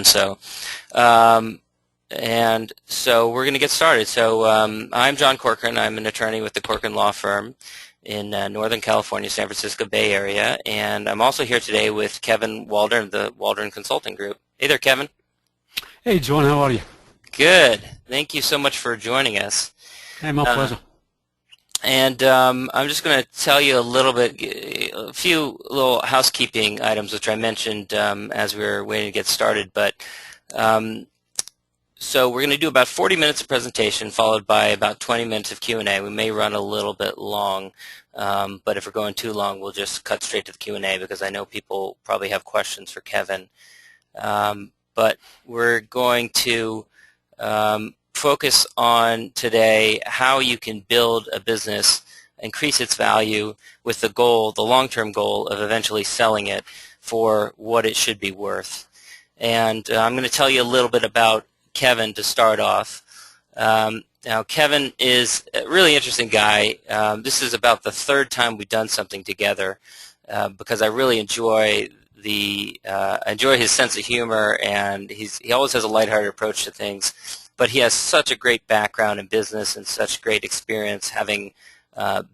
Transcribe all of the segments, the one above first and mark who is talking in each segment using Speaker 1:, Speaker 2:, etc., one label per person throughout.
Speaker 1: So, and so we're going to get started. So I'm John Corcoran. I'm an attorney with the Corcoran Law Firm in Northern California, San Francisco Bay Area, and I'm also here today with Kevin Waldron of the Waldron Consulting Group. Hey there, Kevin.
Speaker 2: Hey, John. How are you?
Speaker 1: Good. Thank you so much for joining us.
Speaker 2: Hey, my pleasure.
Speaker 1: And I'm just going to tell you a few little housekeeping items, which I mentioned as we were waiting to get started. But so we're going to do about 40 minutes of presentation, followed by about 20 minutes of Q&A. We may run a little bit long, but if we're going too long, we'll just cut straight to the Q&A because I know people probably have questions for Kevin. But we're going to focus on today how you can build a business, increase its value with the long-term goal of eventually selling it for what it should be worth. And I'm going to tell you a little bit about Kevin to start off. Now, Kevin is a really interesting guy. This is about the third time we've done something together because I really enjoy his sense of humor, and he always has a lighthearted approach to things. But he has such a great background in business and such great experience having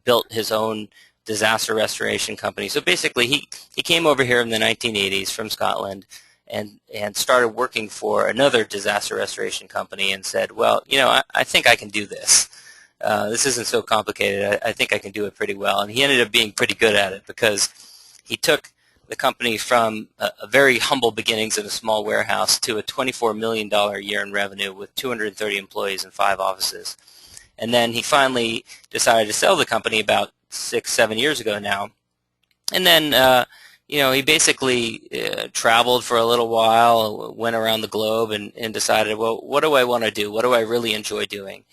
Speaker 1: built his own disaster restoration company. So basically, he came over here in the 1980s from Scotland and started working for another disaster restoration company and said, well, I think I can do this. This isn't so complicated. I think I can do it pretty well. And he ended up being pretty good at it because he took the company from a very humble beginnings in a small warehouse to a $24 million a year in revenue with 230 employees and 5 offices. And then he finally decided to sell the company about 6-7 years ago now. And then, he basically traveled for a little while, went around the globe and decided, well, what do I want to do? What do I really enjoy doing?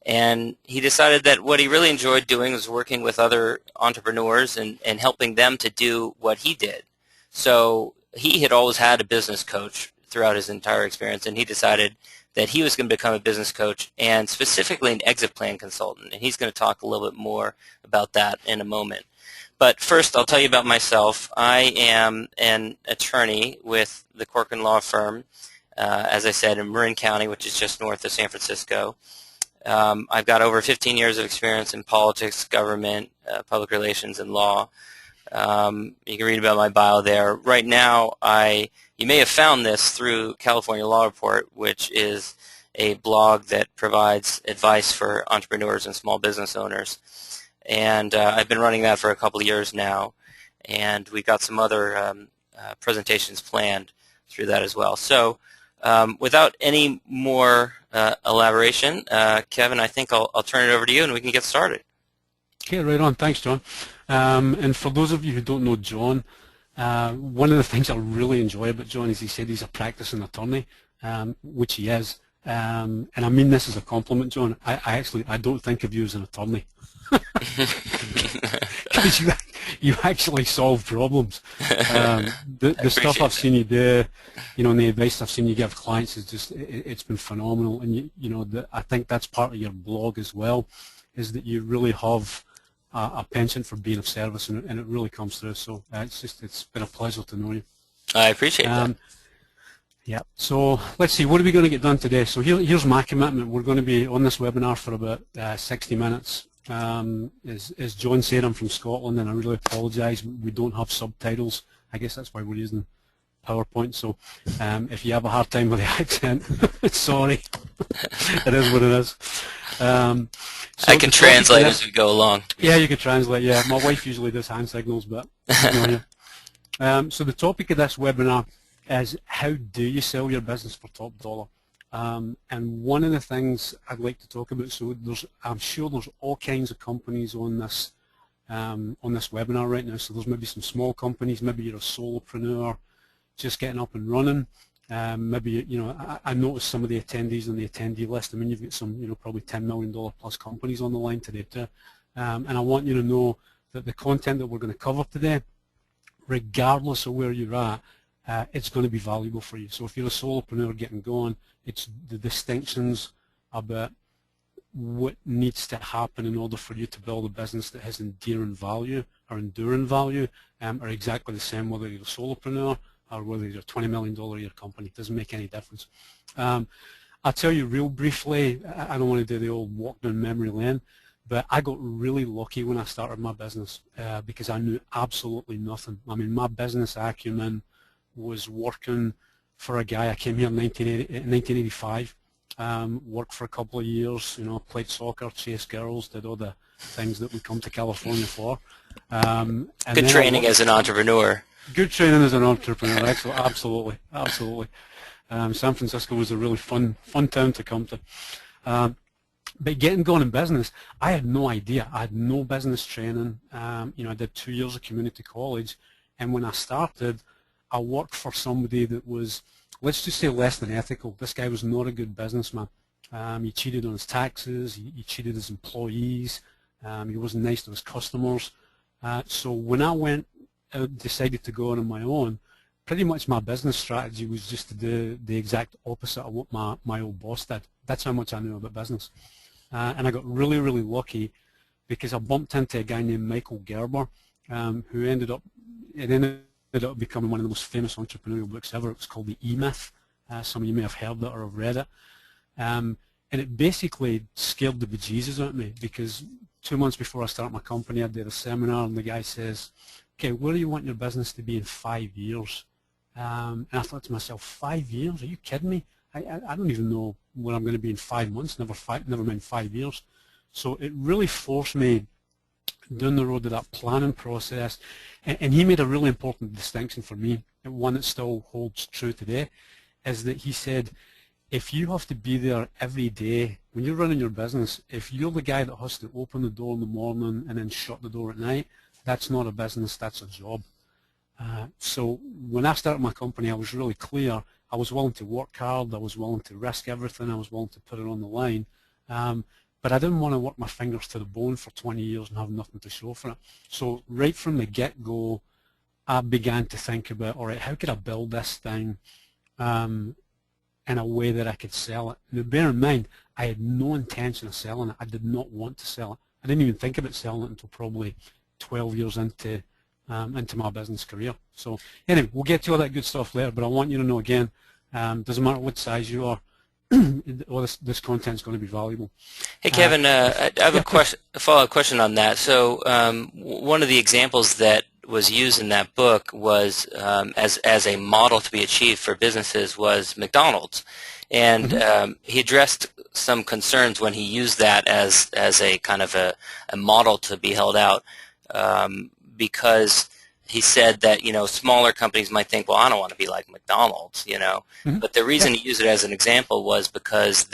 Speaker 1: And he decided that what he really enjoyed doing was working with other entrepreneurs and helping them to do what he did. So he had always had a business coach throughout his entire experience, and he decided that he was going to become a business coach and specifically an exit plan consultant. And he's going to talk a little bit more about that in a moment. But first, I'll tell you about myself. I am an attorney with the Corcoran Law Firm, as I said, in Marin County, which is just north of San Francisco. I've got over 15 years of experience in politics, government, public relations, and law. You can read about my bio there. Right now, you may have found this through California Law Report, which is a blog that provides advice for entrepreneurs and small business owners. And I've been running that for a couple of years now, and we've got some other presentations planned through that as well. So without any more elaboration, Kevin, I think I'll turn it over to you and we can get started.
Speaker 2: Okay, right on. Thanks, John. And for those of you who don't know John, one of the things I really enjoy about John is he said he's a practicing attorney, which he is. And I mean this as a compliment, John. I don't think of you as an attorney. Because you actually solve problems. The stuff I've seen you do, and the advice I've seen you give clients is just it's been phenomenal. And I think that's part of your blog as well, is that you really have a penchant for being of service, and it really comes through. So it's been a pleasure to know you. I
Speaker 1: appreciate that.
Speaker 2: Yeah. So let's see, what are we going to get done today? So here's my commitment. We're going to be on this webinar for about 60 minutes. As John said, I'm from Scotland, and I really apologise. We don't have subtitles. I guess that's why we're using PowerPoint. So if you have a hard time with the accent, sorry. It is what it is. So
Speaker 1: I can translate as we go along.
Speaker 2: Yeah, you can translate. Yeah, my wife usually does hand signals, but so the topic of this webinar is how do you sell your business for top dollar? And one of the things I'd like to talk about, so I'm sure there's all kinds of companies on this webinar right now. So there's maybe some small companies, maybe you're a solopreneur just getting up and running. Maybe, I noticed some of the attendees on the attendee list. I mean, you've got some, probably $10 million plus companies on the line today too. And I want you to know that the content that we're going to cover today, regardless of where you're at, it's going to be valuable for you. So if you're a solopreneur getting going, it's the distinctions about what needs to happen in order for you to build a business that has enduring value are exactly the same whether you're a solopreneur or whether you're a $20 million a year company. It doesn't make any difference. I'll tell you real briefly, I don't want to do the old walk down memory lane, but I got really lucky when I started my business because I knew absolutely nothing. I mean, my business acumen was working for a guy. I came here in 1985, worked for a couple of years, played soccer, chased girls, did all the things that we come to California for. And
Speaker 1: good training as an entrepreneur.
Speaker 2: Good training as an entrepreneur, absolutely, absolutely. San Francisco was a really fun town to come to. But getting going in business, I had no idea. I had no business training. I did 2 years of community college, and when I started, I worked for somebody that was, let's just say, less than ethical. This guy was not a good businessman. He cheated on his taxes. He cheated his employees. He wasn't nice to his customers. So when I decided to go on my own, pretty much my business strategy was just to do the exact opposite of what my old boss did. That's how much I knew about business. And I got really, really lucky because I bumped into a guy named Michael Gerber, who ended up becoming one of the most famous entrepreneurial books ever. It was called The E-Myth. Some of you may have heard it or have read it. And it basically scared the bejesus out of me because 2 months before I started my company, I did a seminar, and the guy says, okay, where do you want your business to be in 5 years? And I thought to myself, 5 years? Are you kidding me? I don't even know where I'm going to be in 5 months, never mind 5 years. So it really forced me down the road of that planning process. And he made a really important distinction for me, and one that still holds true today, is that he said, if you have to be there every day, when you're running your business, if you're the guy that has to open the door in the morning and then shut the door at night, that's not a business, that's a job. So when I started my company, I was really clear. I was willing to work hard, I was willing to risk everything, I was willing to put it on the line, but I didn't want to work my fingers to the bone for 20 years and have nothing to show for it. So right from the get-go, I began to think about, all right, how could I build this thing in a way that I could sell it? Now bear in mind, I had no intention of selling it. I did not want to sell it. I didn't even think about selling it until probably 12 years into my business career. So anyway, we'll get to all that good stuff later, but I want you to know again, doesn't matter what size you are, all this content is going to be valuable.
Speaker 1: Hey Kevin, I have a follow-up question on that. So one of the examples that was used in that book was as a model to be achieved for businesses was McDonald's, and he addressed some concerns when he used that as a kind of a model to be held out. Because he said that, smaller companies might think, well, I don't want to be like McDonald's, But the reason he used it as an example was because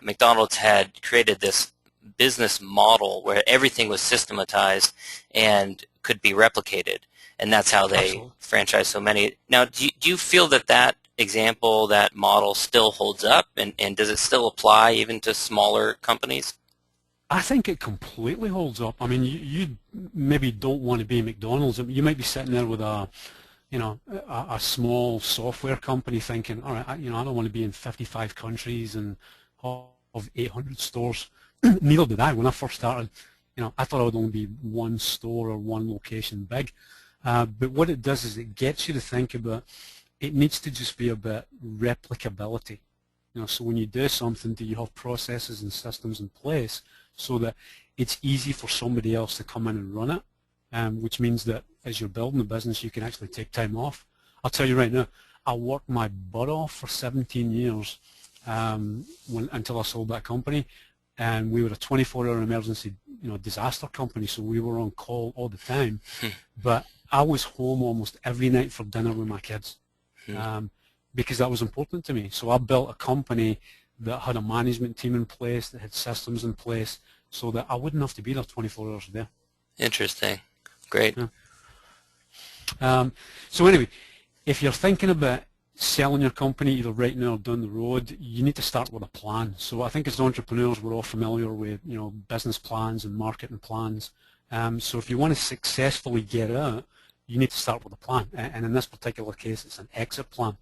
Speaker 1: McDonald's had created this business model where everything was systematized and could be replicated, and that's how they franchise so many. Now, do you feel that example, that model still holds up, and does it still apply even to smaller companies?
Speaker 2: I think it completely holds up. I mean, you maybe don't want to be McDonald's. You might be sitting there with a small software company thinking, all right, I don't want to be in 55 countries and of 800 stores. Neither did I when I first started. I thought I would only be one store or one location big. But what it does is it gets you to think about, it needs to just be about replicability. So when you do something, do you have processes and systems in place so that it's easy for somebody else to come in and run it, which means that as you're building a business, you can actually take time off. I'll tell you right now, I worked my butt off for 17 years until I sold that company, and we were a 24-hour emergency disaster company, so we were on call all the time. But I was home almost every night for dinner with my kids. Because that was important to me. So I built a company that had a management team in place, that had systems in place, so that I wouldn't have to be there 24 hours a day.
Speaker 1: Interesting. Great.
Speaker 2: Yeah. So anyway, if you're thinking about selling your company either right now or down the road, you need to start with a plan. So I think as entrepreneurs, we're all familiar with business plans and marketing plans. So if you want to successfully get out, you need to start with a plan. And in this particular case, it's an exit plan.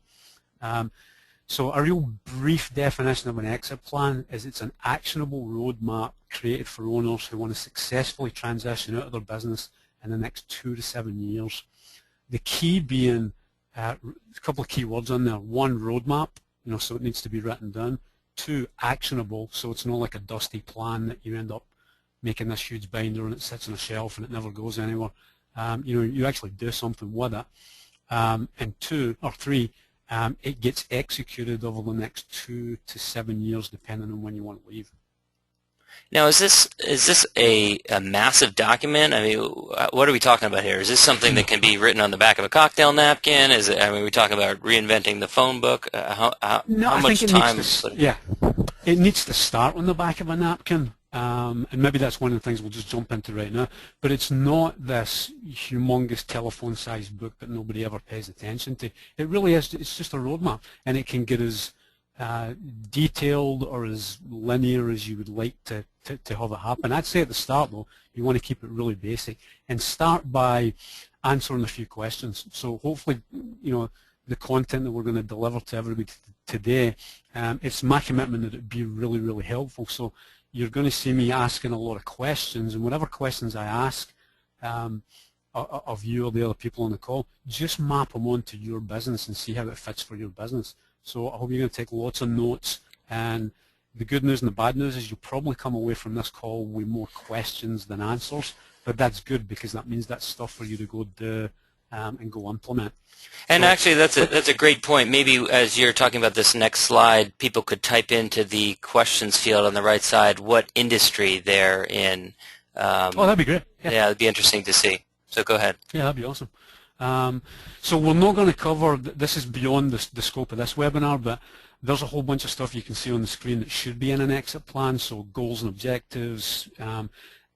Speaker 2: So a real brief definition of an exit plan is it's an actionable roadmap created for owners who want to successfully transition out of their business in the next 2 to 7 years. The key being a couple of key words on there. One, roadmap, so it needs to be written down. Two, actionable, so it's not like a dusty plan that you end up making this huge binder and it sits on a shelf and it never goes anywhere. You actually do something with it. And two or three, it gets executed over the next 2 to 7 years, depending on when you want to leave.
Speaker 1: Now, is this a massive document? I mean, what are we talking about here? Is this something that can be written on the back of a cocktail napkin? Is it? I mean, we're talking about reinventing the phone book.
Speaker 2: No,
Speaker 1: how
Speaker 2: I
Speaker 1: much
Speaker 2: think
Speaker 1: time?
Speaker 2: it needs to start on the back of a napkin, and maybe that's one of the things we'll just jump into right now. But it's not this humongous telephone-sized book that nobody ever pays attention to. It really is. It's just a roadmap, and it can get as detailed or as linear as you would like to have it happen. I'd say at the start, though, you want to keep it really basic and start by answering a few questions. So hopefully, the content that we're going to deliver to everybody today, it's my commitment that it'd be really, really helpful. So you're going to see me asking a lot of questions, and whatever questions I ask of you or the other people on the call, just map them onto your business and see how it fits for your business. So I hope you're going to take lots of notes, and the good news and the bad news is you'll probably come away from this call with more questions than answers, but that's good because that means that's stuff for you to go do and go implement.
Speaker 1: And actually, that's a great point. Maybe as you're talking about this next slide, people could type into the questions field on the right side what industry they're in.
Speaker 2: Oh, that'd be great.
Speaker 1: Yeah, it'd be interesting to see. So go ahead.
Speaker 2: Yeah, that'd be awesome. So we're not going to cover, this is beyond the scope of this webinar, but there's a whole bunch of stuff you can see on the screen that should be in an exit plan, so goals and objectives.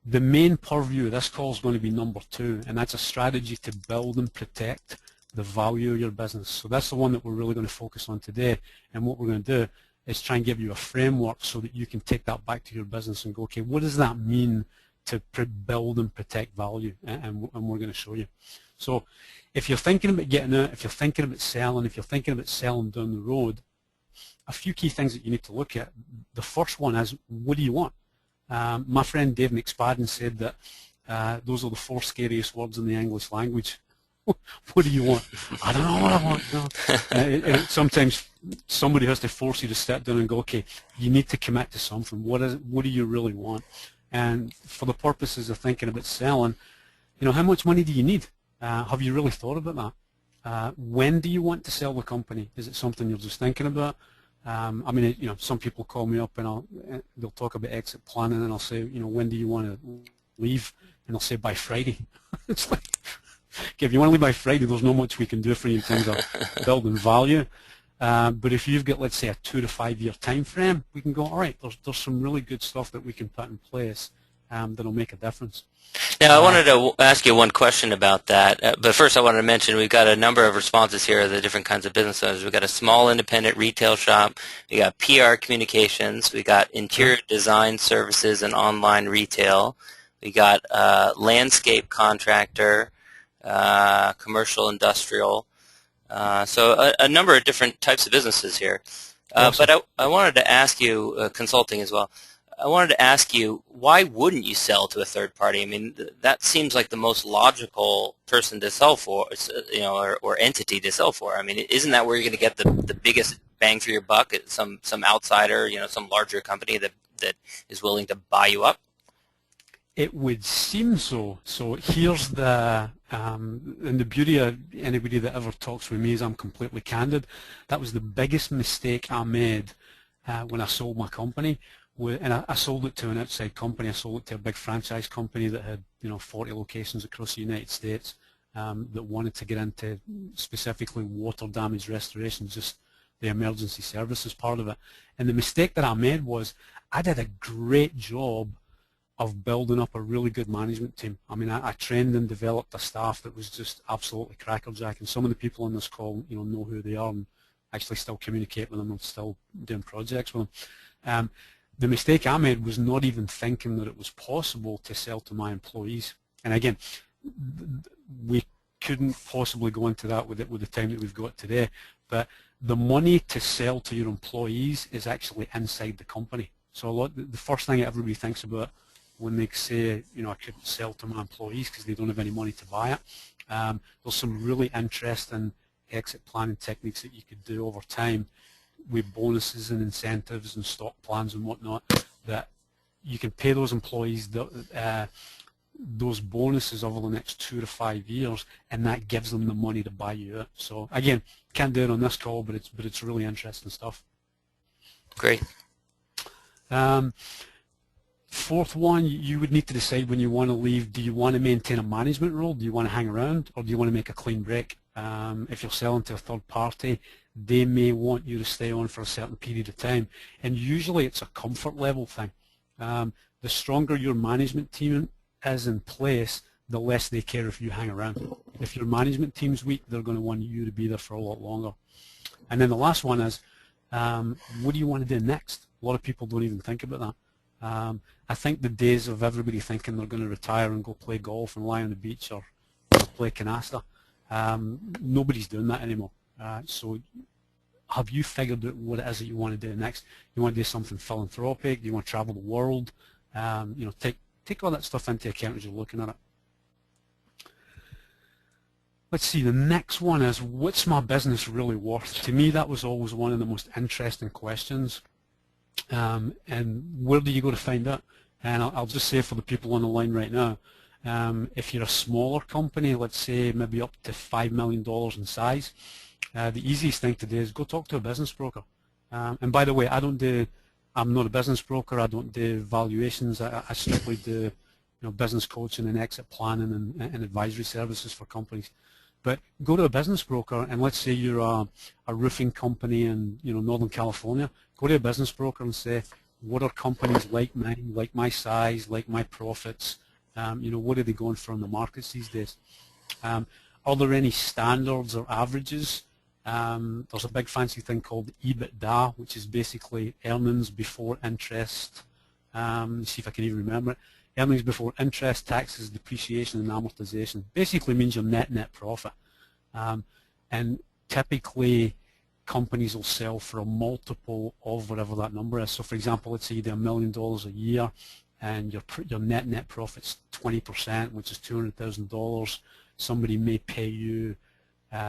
Speaker 2: The main purview of this call is going to be number 2, and that's a strategy to build and protect the value of your business. So that's the one that we're really going to focus on today, and what we're going to do is try and give you a framework so that you can take that back to your business and go, okay, what does that mean to build and protect value, and we're going to show you. So if you're thinking about getting out, if you're thinking about selling, if you're thinking about selling down the road, a few key things that you need to look at. The first one is, what do you want? My friend Dave McSpadden said that those are the 4 scariest words in the English language. What do you want? I don't know what I want. No. Sometimes somebody has to force you to sit down and go, okay, you need to commit to something. What do you really want? And for the purposes of thinking about selling, how much money do you need? Have you really thought about that? When do you want to sell the company? Is it something you're just thinking about? I mean, some people call me up and they'll talk about exit planning, and I'll say, when do you want to leave? And they'll say by Friday. It's like, okay, if you want to leave by Friday, there's not much we can do for you in terms of building value. But if you've got, let's say, a 2 to 5 year time frame, we can go, all right, there's some really good stuff that we can put in place that'll make a difference.
Speaker 1: Now, I wanted to ask you one question about that, but first I wanted to mention we've got a number of responses here of the different kinds of business owners. We've got a small independent retail shop, we got PR communications, we got interior design services and online retail, we got landscape contractor, commercial industrial, so a number of different types of businesses here.
Speaker 2: Awesome.
Speaker 1: But I wanted to ask you, consulting as well, I wanted to ask you, why wouldn't you sell to a third party? I mean, that seems like the most logical person to sell for, or entity to sell for. I mean, isn't that where you're going to get the biggest bang for your buck? Some outsider, some larger company that is willing to buy you up?
Speaker 2: It would seem so. So here's and the beauty of anybody that ever talks with me is I'm completely candid. That was the biggest mistake I made when I sold my company. And I sold it to an outside company. I sold it to a big franchise company that had 40 locations across the United States that wanted to get into specifically water damage restoration, just the emergency services part of it. And the mistake that I made was I did a great job of building up a really good management team. I mean, I trained and developed a staff that was just absolutely crackerjack, and some of the people on this call know who they are and actually still communicate with them and still doing projects with them. The mistake I made was not even thinking that it was possible to sell to my employees. And again, we couldn't possibly go into that with the time that we've got today, but the money to sell to your employees is actually inside the company. So the first thing that everybody thinks about when they say, I couldn't sell to my employees because they don't have any money to buy it, there's some really interesting exit planning techniques that you could do over time with bonuses and incentives and stock plans and whatnot, that you can pay those employees those bonuses over the next 2 to 5 years, and that gives them the money to buy you out. So again, can't do it on this call, but it's really interesting stuff.
Speaker 1: Great.
Speaker 2: Fourth one, you would need to decide when you want to leave. Do you want to maintain a management role? Do you want to hang around, or do you want to make a clean break? If you're selling to a third party, they may want you to stay on for a certain period of time, and usually it's a comfort level thing. The stronger your management team is in place, the less they care if you hang around. If your management team's weak, they're going to want you to be there for a lot longer. And then the last one is, what do you want to do next? A lot of people don't even think about that. I think the days of everybody thinking they're going to retire and go play golf and lie on the beach or play canasta, nobody's doing that anymore. So have you figured out what it is that you want to do next? You want to do something philanthropic? Do you want to travel the world? You know, take all that stuff into account as you're looking at it. Let's see, the next one is, what's my business really worth? To me, that was always one of the most interesting questions. And where do you go to find out? And I'll just say for the people on the line right now, if you're a smaller company, let's say maybe up to $5 million in size, the easiest thing to do is go talk to a business broker. And by the way, I'm not a business broker. I don't do valuations. I strictly do, business coaching and exit planning and advisory services for companies. But go to a business broker, and let's say you're a roofing company in Northern California. Go to a business broker and say, what are companies like mine, like my size, like my profits? What are they going for in the markets these days? Are there any standards or averages? There's a big fancy thing called EBITDA, which is basically earnings before interest. Let's see if I can even remember it. Earnings before interest, taxes, depreciation, and amortization. Basically means your net profit. And typically, companies will sell for a multiple of whatever that number is. So, for example, let's say you do $1 million a year, and your net profit's 20%, which is $200,000. Somebody may pay you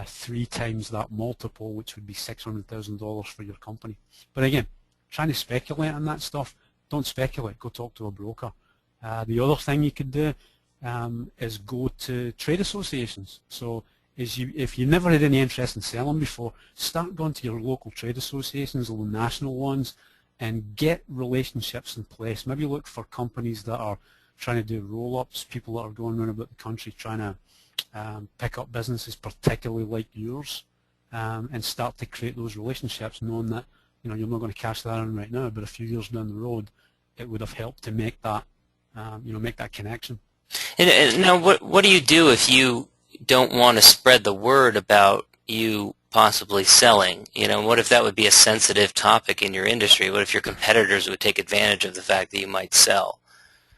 Speaker 2: 3 times that multiple, which would be $600,000 for your company. But again, trying to speculate on that stuff, don't speculate. Go talk to a broker. The other thing you could do is go to trade associations. So if you've never had any interest in selling before, start going to your local trade associations, the national ones, and get relationships in place. Maybe look for companies that are trying to do roll-ups, people that are going around about the country trying to pick up businesses particularly like yours, and start to create those relationships, knowing that you're not going to cash that in right now, but a few years down the road it would have helped to make that make that connection.
Speaker 1: And now, what do you do if you don't want to spread the word about you possibly selling? What if that would be a sensitive topic in your industry? What if your competitors would take advantage of the fact that you might sell?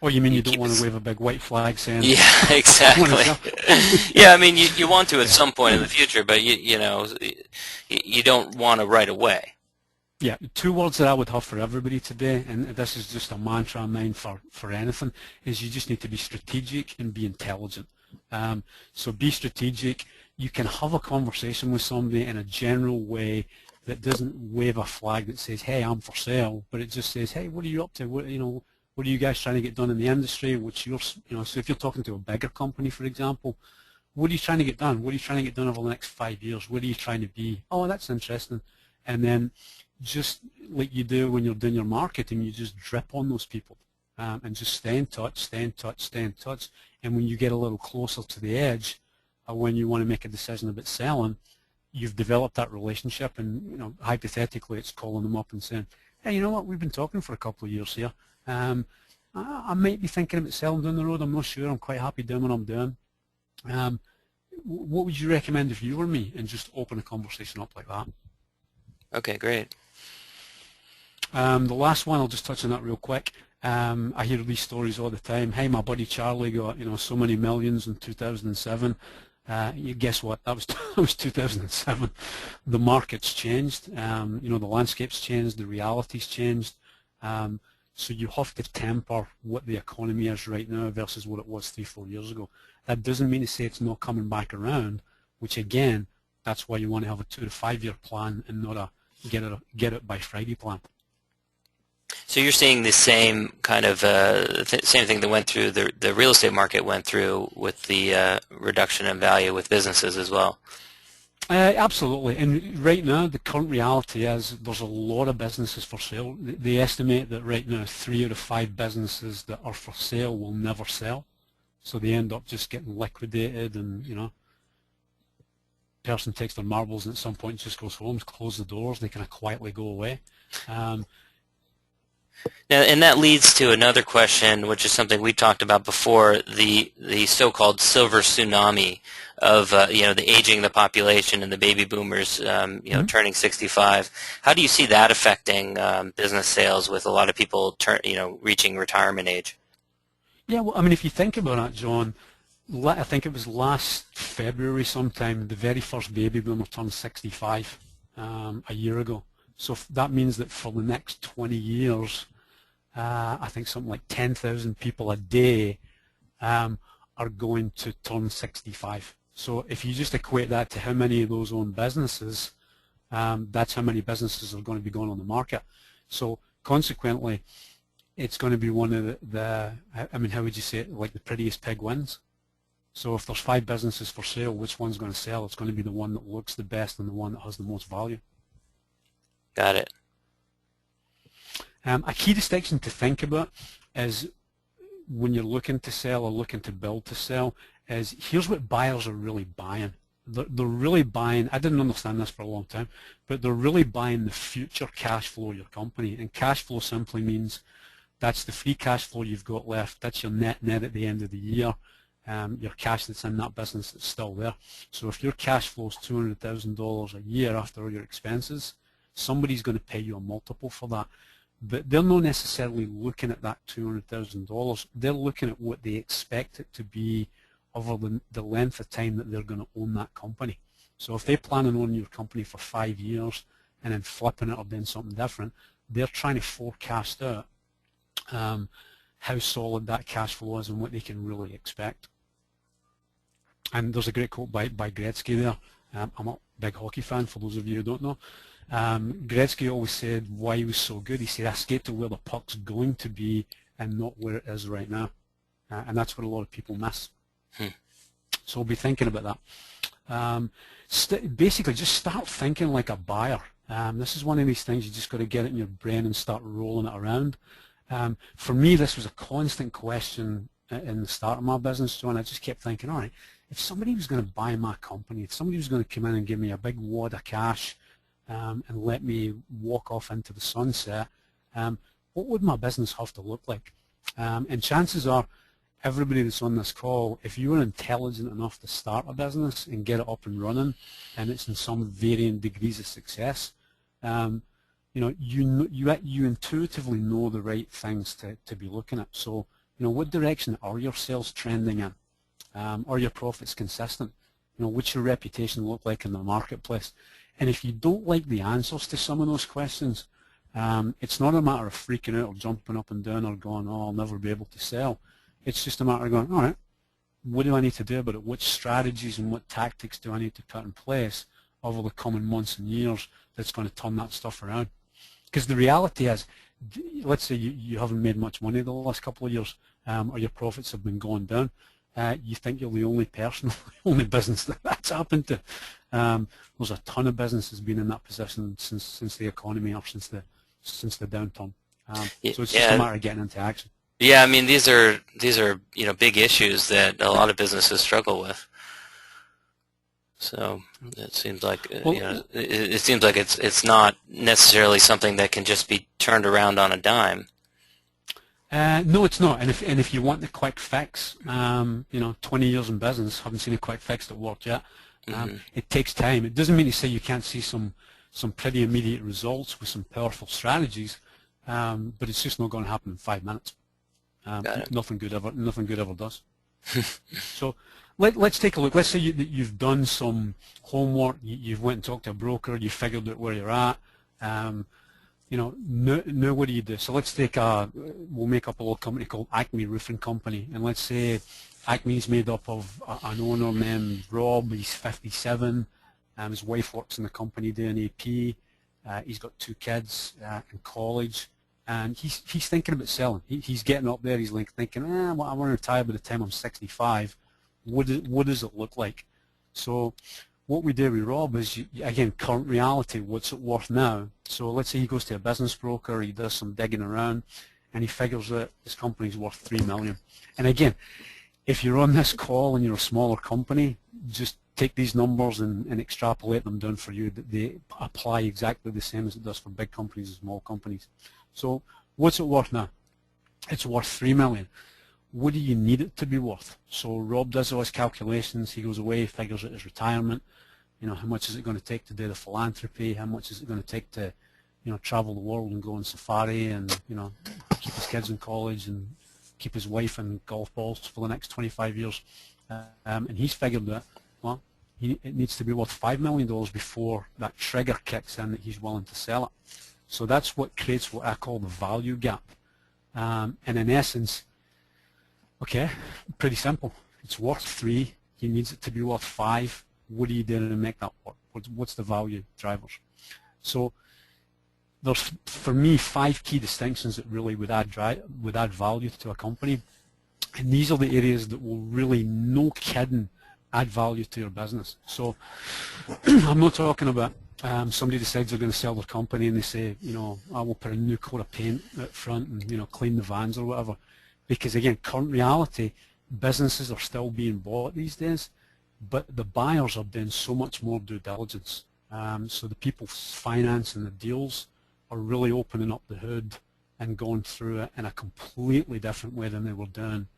Speaker 2: Oh, you mean you don't want to wave a big white flag saying?
Speaker 1: Yeah, exactly. Yeah, I mean you want to at some point in the future, but you don't want to right away.
Speaker 2: Yeah, 2 words that I would have for everybody today, and this is just a mantra of mine for anything, is you just need to be strategic and be intelligent. So be strategic. You can have a conversation with somebody in a general way that doesn't wave a flag that says, hey, I'm for sale, but it just says, hey, what are you up to? What are you guys trying to get done in the industry? What's your, so if you're talking to a bigger company, for example, what are you trying to get done? What are you trying to get done over the next 5 years? Where are you trying to be? Oh, that's interesting. And then just like you do when you're doing your marketing, you just drip on those people and just stay in touch, stay in touch, stay in touch. And when you get a little closer to the edge, when you want to make a decision about selling, you've developed that relationship, and hypothetically, it's calling them up and saying, hey, you know what, we've been talking for a couple of years here. I might be thinking about selling down the road. I'm not sure. I'm quite happy doing what I'm doing. What would you recommend if you were me? And just open a conversation up like that.
Speaker 1: Okay, great.
Speaker 2: The last one, I'll just touch on that real quick. I hear these stories all the time. Hey, my buddy Charlie got so many millions in 2007. You guess what? That was 2007. The market's changed. The landscape's changed. The reality's changed. So you have to temper what the economy is right now versus what it was 3-4 years ago. That doesn't mean to say it's not coming back around, which again, That's why you want to have a 2 to 5 year plan and not a get it by Friday plan.
Speaker 1: So you're seeing the same kind of same thing that went through the real estate market went through with the reduction in value with businesses as well.
Speaker 2: Absolutely, and right now the current reality is there's a lot of businesses for sale. They estimate that right now 3 out of 5 businesses that are for sale will never sell, so they end up just getting liquidated, and person takes their marbles and at some point just goes home, close the doors, they kind of quietly go away.
Speaker 1: Now, and that leads to another question, which is something we talked about before, the so-called silver tsunami of the aging of the population and the baby boomers turning 65. How do you see that affecting business sales with a lot of people reaching retirement age?
Speaker 2: Yeah, well, I mean, if you think about it, John, I think it was last February sometime, the very first baby boomer turned 65 a year ago. So that means that for the next 20 years, I think something like 10,000 people a day are going to turn 65. So if you just equate that to how many of those own businesses, that's how many businesses are going to be going on the market. So consequently, it's going to be one of I mean, how would you say it, like the prettiest pig wins? So if there's 5 businesses for sale, which one's going to sell? It's going to be the one that looks the best and the one that has the most value.
Speaker 1: Got it.
Speaker 2: A key distinction to think about is when you're looking to sell or looking to build to sell is here's what buyers are really buying. They're really buying, I didn't understand this for a long time, but they're really buying the future cash flow of your company. And cash flow simply means that's the free cash flow you've got left. That's your net at the end of the year. Your cash that's in that business that's still there. So if your cash flow is $200,000 a year after all your expenses, somebody's going to pay you a multiple for that. But they're not necessarily looking at that $200,000. They're looking at what they expect it to be over the length of time that they're going to own that company. So if they plan on owning your company for 5 years and then flipping it or doing something different, they're trying to forecast out how solid that cash flow is and what they can really expect. And there's a great quote by Gretzky there. I'm a big hockey fan, for those of you who don't know. Gretzky always said why he was so good. He said, I skate to where the puck's going to be and not where it is right now. And that's what a lot of people miss. So be thinking about that. Basically, just start thinking like a buyer. This is one of these things you just got to get it in your brain and start rolling it around. For me, this was a constant question in the start of my business, John. I just kept thinking, all right, if somebody was going to buy my company, if somebody was going to come in and give me a big wad of cash and let me walk off into the sunset, what would my business have to look like? And chances are, everybody that's on this call, if you were intelligent enough to start a business and get it up and running, and it's in some varying degrees of success, you intuitively know the right things to be looking at. So, what direction are your sales trending in? Are your profits consistent? What's your reputation look like in the marketplace? And if you don't like the answers to some of those questions, it's not a matter of freaking out or jumping up and down or going, oh, I'll never be able to sell. It's just a matter of going, all right, what do I need to do about it? Which strategies and what tactics do I need to put in place over the coming months and years that's going to turn that stuff around? Because the reality is, let's say you haven't made much money the last couple of years, or your profits have been going down. You think you're the only person, the only business that's happened to. There's a ton of businesses been in that position since the economy or since the downturn. So it's just a matter of getting into action.
Speaker 1: Yeah, I mean these are big issues that a lot of businesses struggle with. So it seems like it seems like it's not necessarily something that can just be turned around on a dime.
Speaker 2: No, it's not. And if you want the quick fix, 20 years in business, haven't seen a quick fix that worked yet. It takes time. It doesn't mean to say you can't see some pretty immediate results with some powerful strategies, but it's just not going to happen in 5 minutes. Nothing good ever does. So let's take a look. Let's say you've done some homework. You've went and talked to a broker. You figured out where you're at. Now what do you do? So let's take we'll make up a little company called Acme Roofing Company, and let's say Acme's made up of an owner named Rob. He's 57. His wife works in the company doing AP. He's got 2 kids in college, and he's thinking about selling. He's getting up there. He's like thinking, well, I want to retire by the time I'm 65. What does it look like? So what we do with Rob is, again, current reality, what's it worth now? So let's say he goes to a business broker, he does some digging around, and he figures that his company's worth $3 million. And again, if you're on this call and you're a smaller company, just take these numbers and extrapolate them down for you. They apply exactly the same as it does for big companies and small companies. So what's it worth now? It's worth $3 million. What do you need it to be worth? So Rob does all his calculations. He goes away, figures out his retirement. How much is it going to take to do the philanthropy? How much is it going to take to, travel the world and go on safari and, keep his kids in college and keep his wife in golf balls for the next 25 years? And he's figured that, well, it needs to be worth $5 million before that trigger kicks in that he's willing to sell it. So that's what creates what I call the value gap. And in essence, okay, pretty simple. It's worth 3. He needs it to be worth 5. What are you doing to make that work? What's the value drivers? So there's, for me, 5 key distinctions that really would add value to a company. And these are the areas that will really, no kidding, add value to your business. So I'm not talking about somebody decides they're going to sell their company and they say, I will put a new coat of paint out front and, clean the vans or whatever. Because again, current reality, businesses are still being bought these days, but the buyers are doing so much more due diligence. So the people financing the deals are really opening up the hood and going through it in a completely different way than they were doing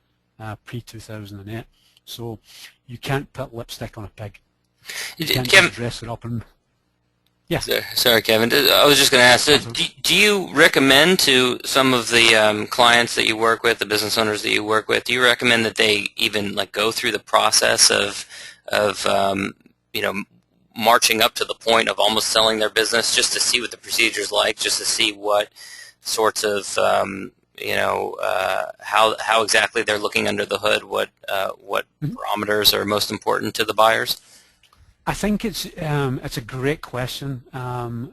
Speaker 2: pre-2008. So you can't put lipstick on a pig. You can't just dress it up and... Yeah.
Speaker 1: Sorry, Kevin. I was just going to ask, do you recommend to some of the clients that you work with, the business owners that you work with, do you recommend that they even go through the process of marching up to the point of almost selling their business just to see what the procedure's like, just to see what sorts of how exactly they're looking under the hood, what parameters are most important to the buyers?
Speaker 2: I think it's a great question. Well,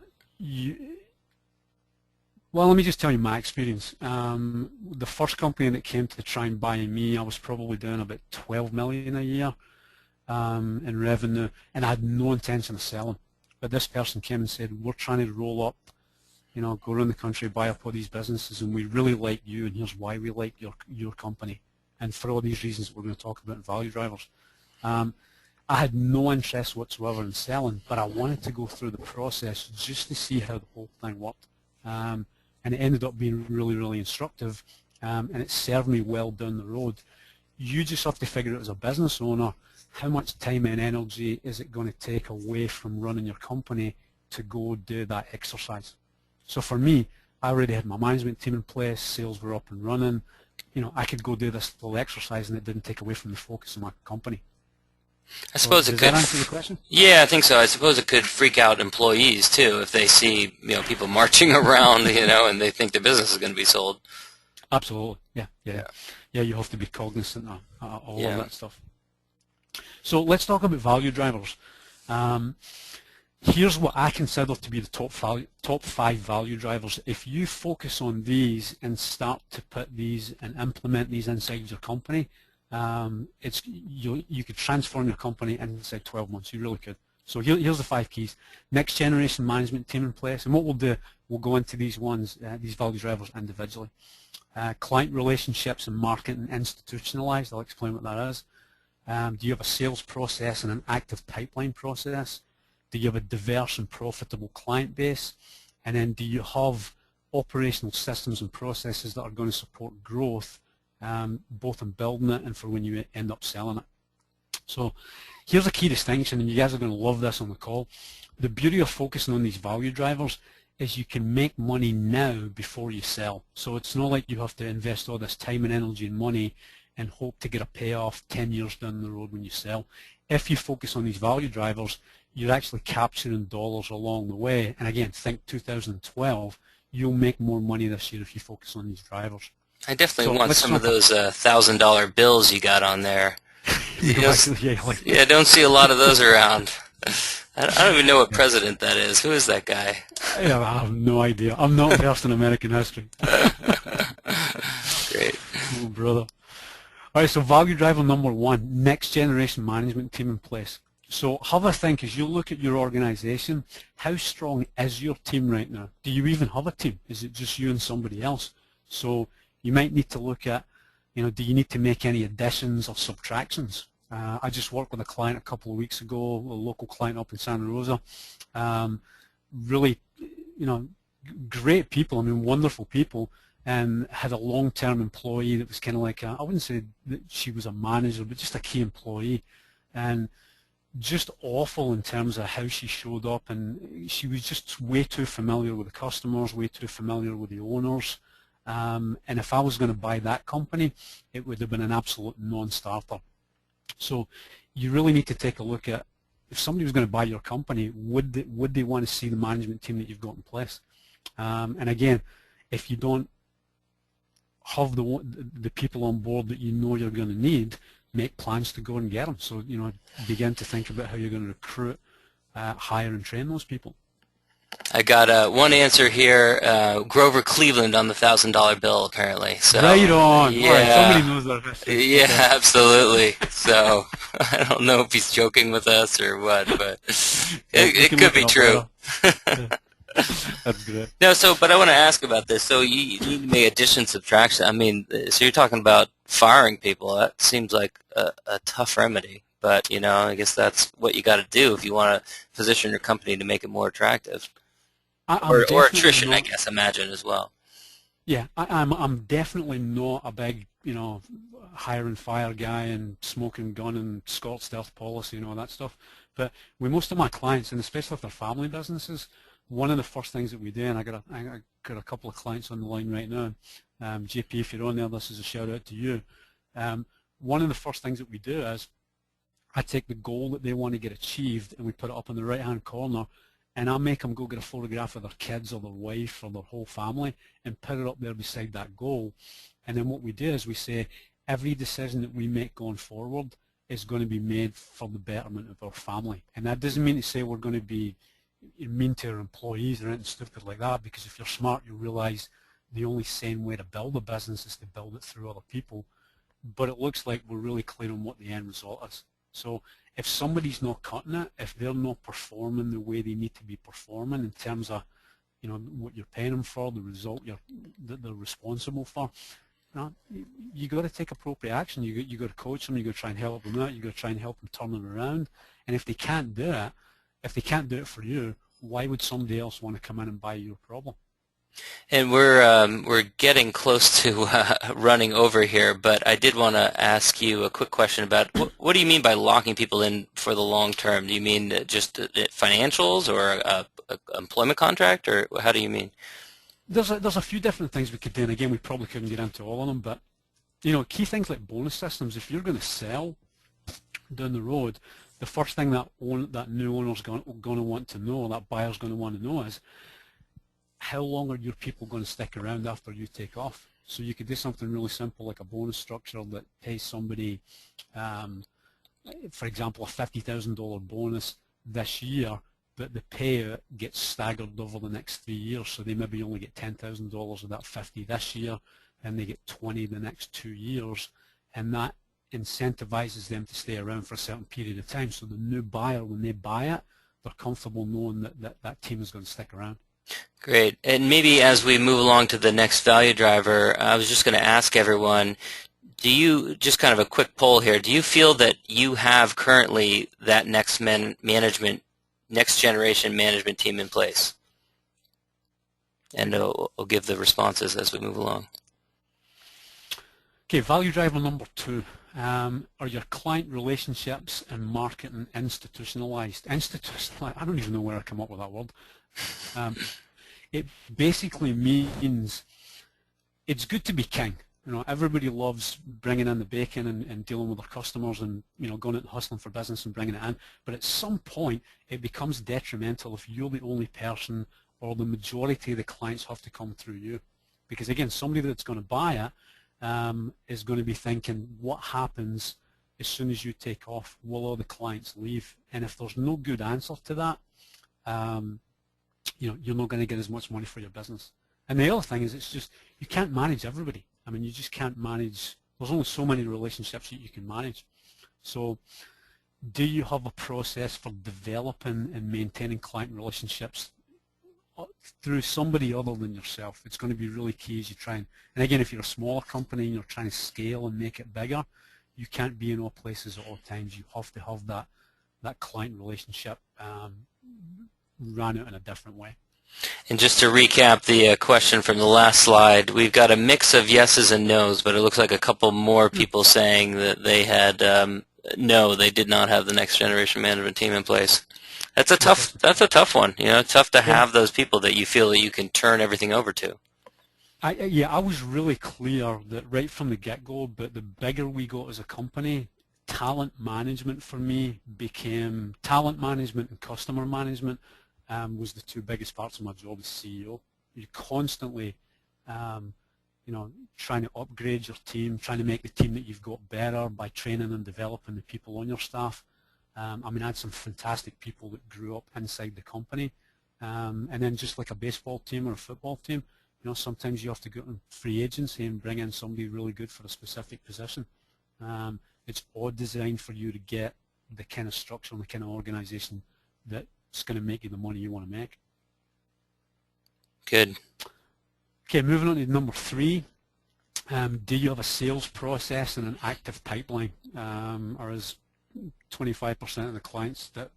Speaker 2: let me just tell you my experience. The first company that came to try and buy me, I was probably doing about $12 million a year in revenue, and I had no intention of selling. But this person came and said, we're trying to roll up, go around the country, buy up all these businesses, and we really like you, and here's why we like your company. And for all these reasons we're going to talk about in value drivers. I had no interest whatsoever in selling, but I wanted to go through the process just to see how the whole thing worked. And it ended up being really, really instructive, and it served me well down the road. You just have to figure out as a business owner, how much time and energy is it going to take away from running your company to go do that exercise. So for me, I already had my management team in place, sales were up and running. I could go do this little exercise and it didn't take away from the focus of my company.
Speaker 1: I suppose it could.
Speaker 2: Does that answer your question?
Speaker 1: Yeah, I think so. I suppose it could freak out employees too if they see people marching around, and they think the business is going to be sold.
Speaker 2: Absolutely. Yeah. You have to be cognizant of all of that stuff. So let's talk about value drivers. Here's what I consider to be the top 5 value drivers. If you focus on these and start to put these and implement these inside your company, you could transform your company inside 12 months. You really could. So here's the 5 keys. Next generation management team in place. And what we'll do, we'll go into these these value drivers individually. Client relationships and marketing institutionalized. I'll explain what that is. Do you have a sales process and an active pipeline process? Do you have a diverse and profitable client base? And then do you have operational systems and processes that are going to support growth, both in building it and for when you end up selling it? So here's a key distinction, and you guys are going to love this on the call. The beauty of focusing on these value drivers is you can make money now before you sell. So it's not like you have to invest all this time and energy and money and hope to get a payoff 10 years down the road when you sell. If you focus on these value drivers, you're actually capturing dollars along the way. And again, think 2012, you'll make more money this year if you focus on these drivers.
Speaker 1: I definitely want some of those $1,000 bills you got on there.
Speaker 2: Yeah,
Speaker 1: don't see a lot of those around. I don't even know what president that is. Who is that guy?
Speaker 2: Yeah, I have no idea. I'm not versed in American history.
Speaker 1: Great.
Speaker 2: Oh, brother. All right, so value driver number one, next generation management team in place. So have a think as you look at your organization, how strong is your team right now? Do you even have a team? Is it just you and somebody else? So you might need to look at, do you need to make any additions or subtractions? I just worked with a client a couple of weeks ago, a local client up in Santa Rosa. Really, great people, wonderful people, and had a long-term employee that was kind of like, I wouldn't say that she was a manager, but just a key employee. And just awful in terms of how she showed up, and she was just way too familiar with the customers, way too familiar with the owners. And if I was going to buy that company, it would have been an absolute non-starter. So you really need to take a look at, if somebody was going to buy your company, would they want to see the management team that you've got in place? And again, if you don't have the people on board that you know you're going to need, make plans to go and get them. So, begin to think about how you're going to recruit, hire, and train those people.
Speaker 1: I got one answer here, Grover Cleveland on the $1,000 bill, apparently. So,
Speaker 2: right on.
Speaker 1: Yeah,
Speaker 2: all right, somebody knows their history.
Speaker 1: Yeah,
Speaker 2: okay.
Speaker 1: Absolutely. So I don't know if he's joking with us or what, but it could be true.
Speaker 2: That's good.
Speaker 1: No, but I want to ask about this. So you need to make addition, subtraction. So you're talking about firing people. That seems like a tough remedy. But, I guess that's what you got to do if you want to position your company to make it more attractive. Or attrition, I guess, imagine as well.
Speaker 2: Yeah, I'm definitely not a big, hire and fire guy and smoking gun and Scott stealth policy and all that stuff. But with most of my clients, and especially if they're family businesses, one of the first things that we do, and I got a couple of clients on the line right now. JP, if you're on there, this is a shout out to you. One of the first things that we do is I take the goal that they want to get achieved and we put it up in the right-hand corner, and I make them go get a photograph of their kids or their wife or their whole family and put it up there beside that goal. And then what we do is we say every decision that we make going forward is going to be made for the betterment of our family. And that doesn't mean to say we're going to be mean to our employees or anything stupid like that, because if you're smart, you'll realize the only sane way to build a business is to build it through other people. But it looks like we're really clear on what the end result is. So if somebody's not cutting it, if they're not performing the way they need to be performing in terms of, what you're paying them for, the result that they're responsible for, you got to take appropriate action. You got to coach them. You got to try and help them out. You got to try and help them turn it around. And if they can't do it for you, why would somebody else want to come in and buy your problem?
Speaker 1: And we're getting close to running over here, but I did want to ask you a quick question about what do you mean by locking people in for the long term? Do you mean just financials or a employment contract, or how do you mean?
Speaker 2: There's a few different things we could do, and again, we probably couldn't get into all of them, but key things like bonus systems. If you're going to sell down the road, the first thing that new owner's going to want to know, that buyer's going to want to know, is how long are your people going to stick around after you take off? So you could do something really simple like a bonus structure that pays somebody, for example, a $50,000 bonus this year, but the payout gets staggered over the next 3 years. So they maybe only get $10,000 of that 50 this year, and they get 20 the next 2 years, and that incentivizes them to stay around for a certain period of time. So the new buyer, when they buy it, they're comfortable knowing that team is going to stick around.
Speaker 1: Great. And maybe as we move along to the next value driver, I was just going to ask everyone, do you, just kind of a quick poll here, do you feel that you have currently that next generation management team in place? And I'll give the responses as we move along.
Speaker 2: Okay, value driver number 2. Are your client relationships and marketing institutionalized? Institutionalized, I don't even know where I come up with that word. It basically means it's good to be king. Everybody loves bringing in the bacon and dealing with their customers and going out and hustling for business and bringing it in. But at some point, it becomes detrimental if you're the only person or the majority of the clients have to come through you. Because again, somebody that's going to buy it is going to be thinking, what happens as soon as you take off, will all the clients leave? And if there's no good answer to that, you're not going to get as much money for your business. And the other thing is, it's just, you can't manage everybody. I mean, you just can't manage, there's only so many relationships that you can manage. So do you have a process for developing and maintaining client relationships through somebody other than yourself? It's going to be really key as you try and again, if you're a smaller company and you're trying to scale and make it bigger, you can't be in all places at all times. You have to have that client relationship run out in a different way.
Speaker 1: And just to recap the question from the last slide, we've got a mix of yeses and nos, but it looks like a couple more people saying that they had no, they did not have the next generation management team in place. That's a tough one. It's tough to have those people that you feel that you can turn everything over to.
Speaker 2: I was really clear that right from the get-go, but the bigger we got as a company, talent management for me became talent management and customer management was the two biggest parts of my job as CEO. You're constantly trying to upgrade your team, trying to make the team that you've got better by training and developing the people on your staff. I had some fantastic people that grew up inside the company. And then just like a baseball team or a football team, sometimes you have to go on free agency and bring in somebody really good for a specific position. It's all designed for you to get the kind of structure and the kind of organization that's going to make you the money you want to make.
Speaker 1: Good.
Speaker 2: Okay, moving on to number 3. Do you have a sales process and an active pipeline? Or is 25% of the clients that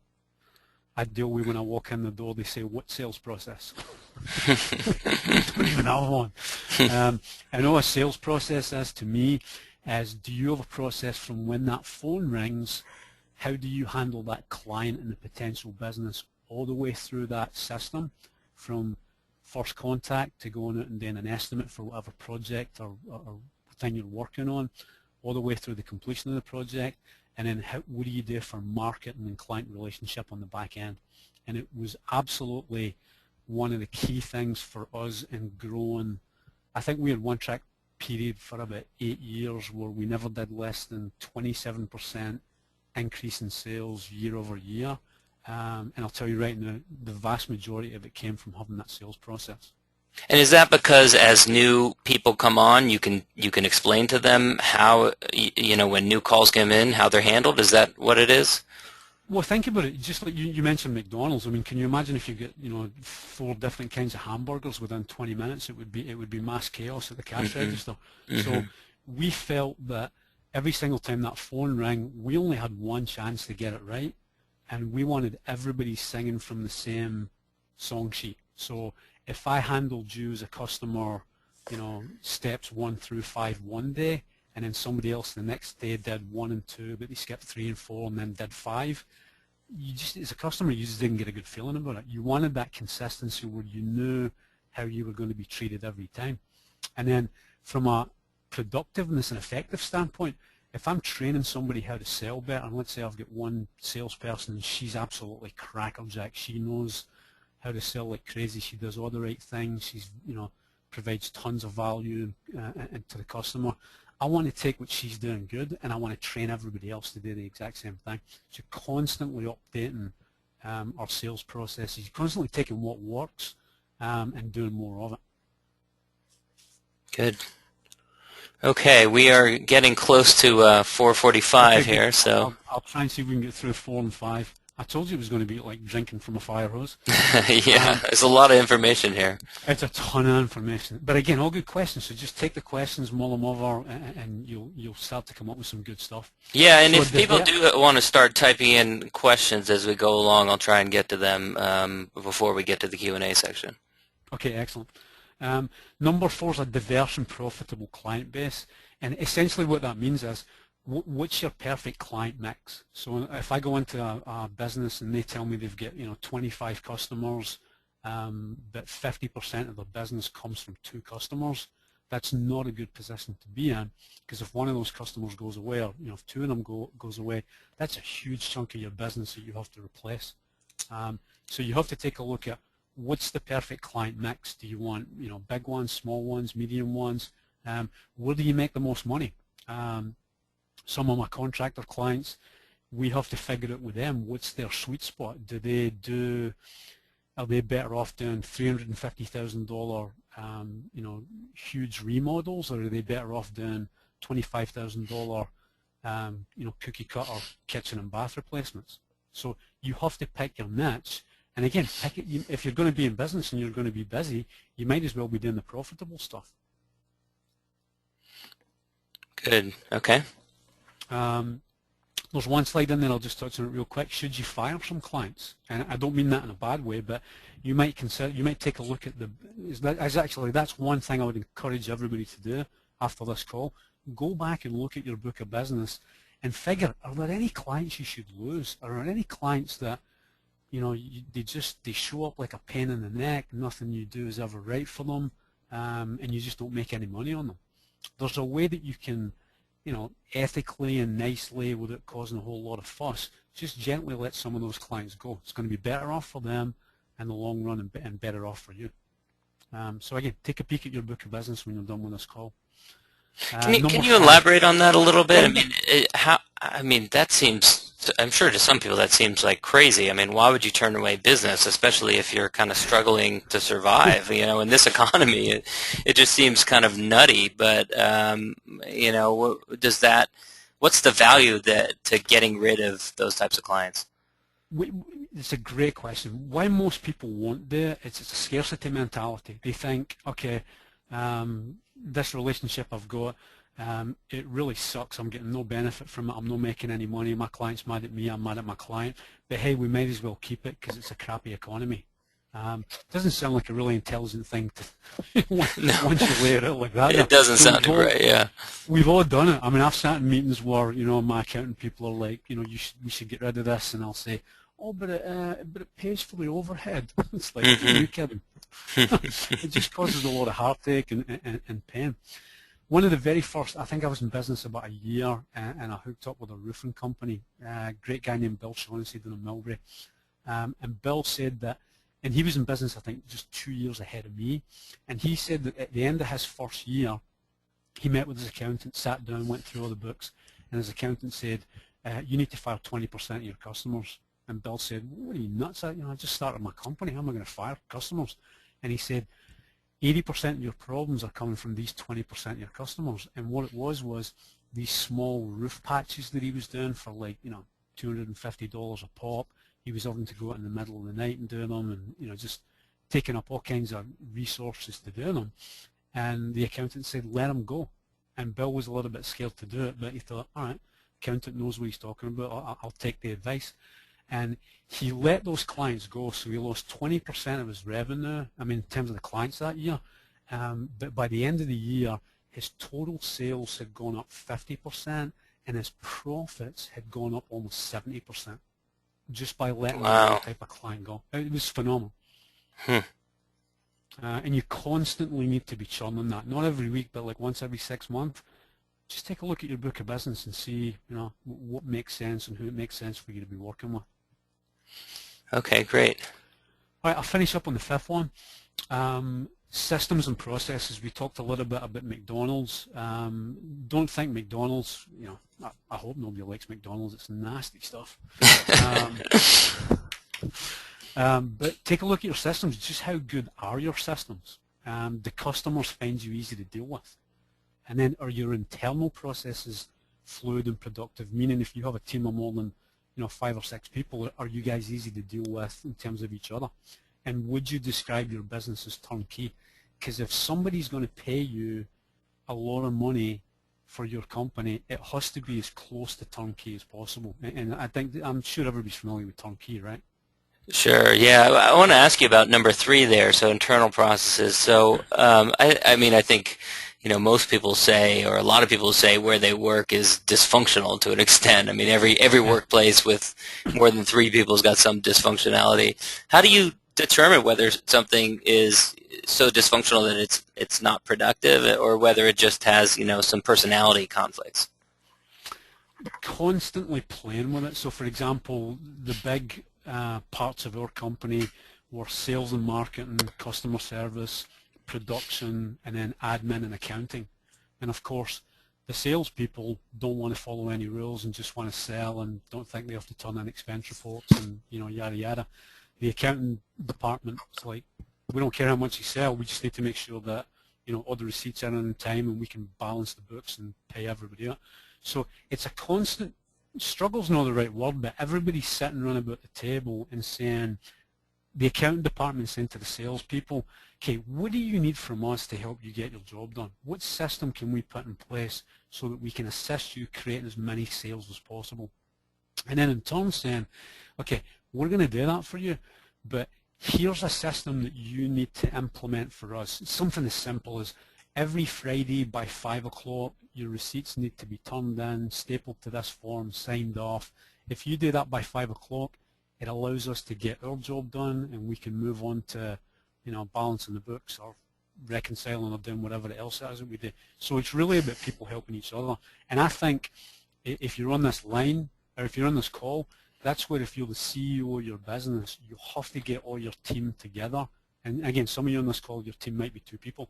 Speaker 2: I deal with when I walk in the door, they say, what sales process? Don't even have one. I know a sales process is, to me, is do you have a process from when that phone rings, how do you handle that client and the potential business all the way through that system, from first contact to going out and doing an estimate for whatever project or thing you're working on, all the way through the completion of the project, and then what do you do for marketing and client relationship on the back end? And it was absolutely one of the key things for us in growing. I think we had one track period for about 8 years where we never did less than 27% increase in sales year over year. And I'll tell you right now, the vast majority of it came from having that sales process.
Speaker 1: And is that because as new people come on, you can explain to them how, when new calls come in, how they're handled? Is that what it is?
Speaker 2: Well, think about it. Just like you mentioned McDonald's. I mean, can you imagine if you get 4 different kinds of hamburgers within 20 minutes? It would be mass chaos at the cash register. So we felt that every single time that phone rang, we only had one chance to get it right, and we wanted everybody singing from the same song sheet. So if I handled you as a customer, steps 1 through 5 one day, and then somebody else the next day did 1 and 2, but they skipped 3 and 4 and then did 5, as a customer, you just didn't get a good feeling about it. You wanted that consistency where you knew how you were going to be treated every time. And then from a productiveness and effective standpoint, if I'm training somebody how to sell better, and let's say I've got one salesperson and she's absolutely crackerjack, she knows how to sell like crazy, she does all the right things, she's provides tons of value to the customer. I want to take what she's doing good and I want to train everybody else to do the exact same thing. So you're constantly updating our sales processes, you're constantly taking what works and doing more of it.
Speaker 1: Good. Okay, we are getting close to 4:45 here, so
Speaker 2: I'll try and see if we can get through 4 and 5. I told you it was going to be like drinking from a fire hose.
Speaker 1: Yeah, there's a lot of information here.
Speaker 2: It's a ton of information, but again, all good questions. So just take the questions, mull them over, and you'll start to come up with some good stuff.
Speaker 1: Yeah, and if people do want to start typing in questions as we go along, I'll try and get to them before we get to the Q&A section. Okay,
Speaker 2: excellent. Number 4 is a diverse and profitable client base, and essentially what that means is, what's your perfect client mix? So if I go into a business and they tell me they've got 25 customers, but 50% of their business comes from 2 customers, that's not a good position to be in, because if one of those customers goes away, or if 2 of them goes away, that's a huge chunk of your business that you have to replace. So you have to take a look at what's the perfect client mix. Do you want big ones, small ones, medium ones? Where do you make the most money? Some of my contractor clients, we have to figure out with them what's their sweet spot. Are they better off doing $350,000 huge remodels, or are they better off doing $25,000 cookie cutter kitchen and bath replacements? So you have to pick your niche, and again, if you're going to be in business and you're going to be busy, you might as well be doing the profitable stuff.
Speaker 1: Good. Okay.
Speaker 2: There's one slide in there, I'll just touch on it real quick. Should you fire some clients? And I don't mean that in a bad way, but you might take a look at that's one thing I would encourage everybody to do after this call. Go back and look at your book of business and figure, are there any clients you should lose? Are there any clients that, they show up like a pain in the neck, nothing you do is ever right for them, and you just don't make any money on them? There's a way that you can, ethically and nicely, without causing a whole lot of fuss, just gently let some of those clients go. It's going to be better off for them in the long run and better off for you. So again, take a peek at your book of business when you're done with this call.
Speaker 1: Can you elaborate on that a little bit? That seems, I'm sure to some people that seems like crazy. I mean, why would you turn away business, especially if you're kind of struggling to survive? In this economy, it just seems kind of nutty. But what's the value to getting rid of those types of clients?
Speaker 2: It's a great question. Why most people won't do it, it's a scarcity mentality. They think, okay, this relationship I've got, it really sucks. I'm getting no benefit from it. I'm not making any money. My client's mad at me. I'm mad at my client. But hey, we might as well keep it because it's a crappy economy. Doesn't sound like a really intelligent thing to once you lay it out like that.
Speaker 1: It doesn't sound right, yeah.
Speaker 2: We've all done it. I mean, I've sat in meetings where, my accounting people are like, we should get rid of this, and I'll say, oh, but it pays for the overhead. It's like, you kidding? It just causes a lot of heartache and pain. One of the very first, I think I was in business about a year, and I hooked up with a roofing company. A great guy named Bill Shaughnessy down in Millbury. And Bill said that, and he was in business, I think, just 2 years ahead of me. And he said that at the end of his first year, he met with his accountant, sat down, went through all the books, and his accountant said, you need to fire 20% of your customers. And Bill said, what are you nuts at? I just started my company. How am I going to fire customers? And he said, 80% of your problems are coming from these 20% of your customers. And what it was these small roof patches that he was doing for like, $250 a pop. He was having to go out in the middle of the night and do them, and just taking up all kinds of resources to do them. And the accountant said, let him go. And Bill was a little bit scared to do it, but he thought, all right, accountant knows what he's talking about. I'll take the advice. And he let those clients go, so he lost 20% of his revenue, in terms of the clients that year. But by the end of the year, his total sales had gone up 50%, and his profits had gone up almost 70%, just by letting that type of client go. It was phenomenal. And you constantly need to be churning that. Not every week, but like once every 6 months. Just take a look at your book of business and see, what makes sense and who it makes sense for you to be working with.
Speaker 1: Okay, great.
Speaker 2: All right, I'll finish up on the fifth one. Systems and processes. We talked a little bit about McDonald's. Don't think McDonald's, I hope nobody likes McDonald's. It's nasty stuff. But take a look at your systems. Just how good are your systems? Do customers find you easy to deal with? And then are your internal processes fluid and productive? Meaning if you have a team of more than 5 or 6 people, are you guys easy to deal with in terms of each other? And would you describe your business as turnkey? Because if somebody's going to pay you a lot of money for your company, it has to be as close to turnkey as possible. And I'm sure everybody's familiar with turnkey, right?
Speaker 1: Sure. Yeah, I want to ask you about number 3 there. So internal processes. So I think most people say, or a lot of people say, where they work is dysfunctional to an extent. I mean, every workplace with more than 3 people has got some dysfunctionality. How do you determine whether something is so dysfunctional that it's not productive, or whether it just has some personality conflicts?
Speaker 2: Constantly playing with it. So, for example, the big parts of our company were sales and marketing, customer service, production, and then admin and accounting. And of course, The salespeople don't want to follow any rules and just want to sell and don't think they have to turn in expense reports and yada yada. The accounting department is like, we don't care how much you sell, we just need to make sure that all the receipts are in on time and we can balance the books and pay everybody up. So it's a constant, struggle's not the right word, but everybody's sitting around about the table and saying, the accounting department saying to the salespeople, okay, what do you need from us to help you get your job done? What system can we put in place so that we can assist you creating as many sales as possible? And then in turn saying, okay, we're going to do that for you, but here's a system that you need to implement for us. It's something as simple as every Friday by 5 o'clock, your receipts need to be turned in, stapled to this form, signed off. If you do that by 5 o'clock, it allows us to get our job done and we can move on to balancing the books or reconciling or doing whatever else it is that we do. So it's really about people helping each other. And I think if you're on this line or if you're on this call, that's where if you're the CEO of your business, you have to get all your team together. And again, some of you on this call, your team might be 2 people.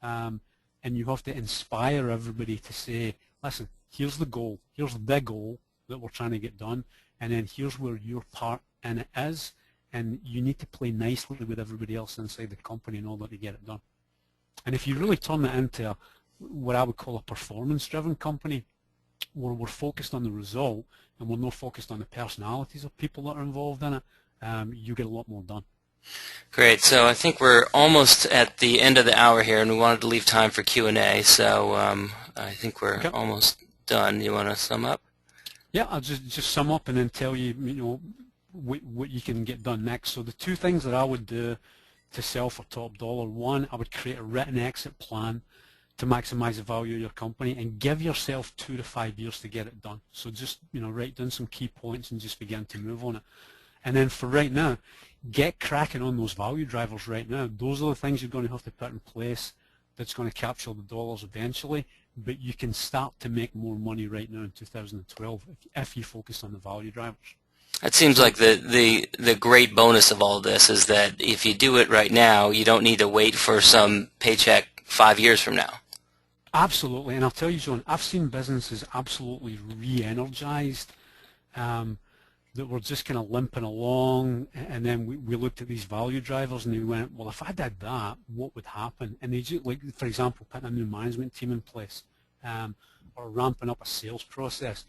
Speaker 2: And you have to inspire everybody to say, listen, here's the goal. Here's the goal that we're trying to get done. And then here's where your part in it is. And you need to play nicely with everybody else inside the company in order to get it done. And if you really turn that into what I would call a performance-driven company, where we're focused on the result and we're not focused on the personalities of people that are involved in it, you get a lot more done.
Speaker 1: Great. So I think we're almost at the end of the hour here, and we wanted to leave time for Q&A. So I think we're almost done. You want to sum up?
Speaker 2: Yeah, I'll just sum up and then tell you, what you can get done next. So the 2 things that I would do to sell for top dollar: 1, I would create a written exit plan to maximize the value of your company and give yourself 2 to 5 years to get it done. So just write down some key points and just begin to move on it. And then for right now, get cracking on those value drivers right now. Those are the things you're going to have to put in place that's going to capture the dollars eventually, but you can start to make more money right now in 2012 if you focus on the value drivers.
Speaker 1: It seems like the great bonus of all this is that if you do it right now, you don't need to wait for some paycheck 5 years from now.
Speaker 2: Absolutely, and I'll tell you, John, I've seen businesses absolutely re-energized that were just kind of limping along, and then we looked at these value drivers and they went, well, if I did that, what would happen? And they just, like, for example, putting a new management team in place or ramping up a sales process.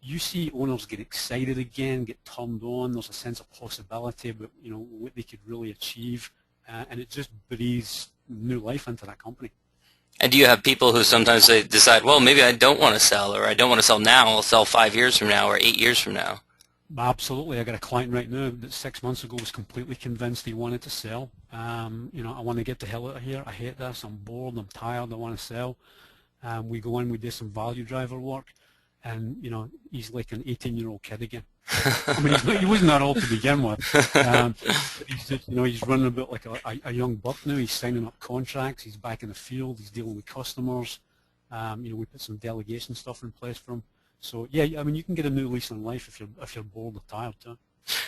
Speaker 2: You see owners get excited again, get turned on. There's a sense of possibility about what they could really achieve, and it just breathes new life into that company.
Speaker 1: And do you have people who sometimes they decide, well, maybe I don't want to sell, or I don't want to sell now, I'll sell 5 years from now or 8 years from now?
Speaker 2: Absolutely. I got a client right now that 6 months ago was completely convinced he wanted to sell. I want to get the hell out of here. I hate this. I'm bored. I'm tired. I want to sell. We go in, we do some value driver work. And he's like an 18-year-old kid again. I mean, he wasn't that old to begin with. He's just, he's running about like a young buck now. He's signing up contracts. He's back in the field. He's dealing with customers. We put some delegation stuff in place for him. So yeah, I mean, you can get a new lease on life if you're bored or tired too.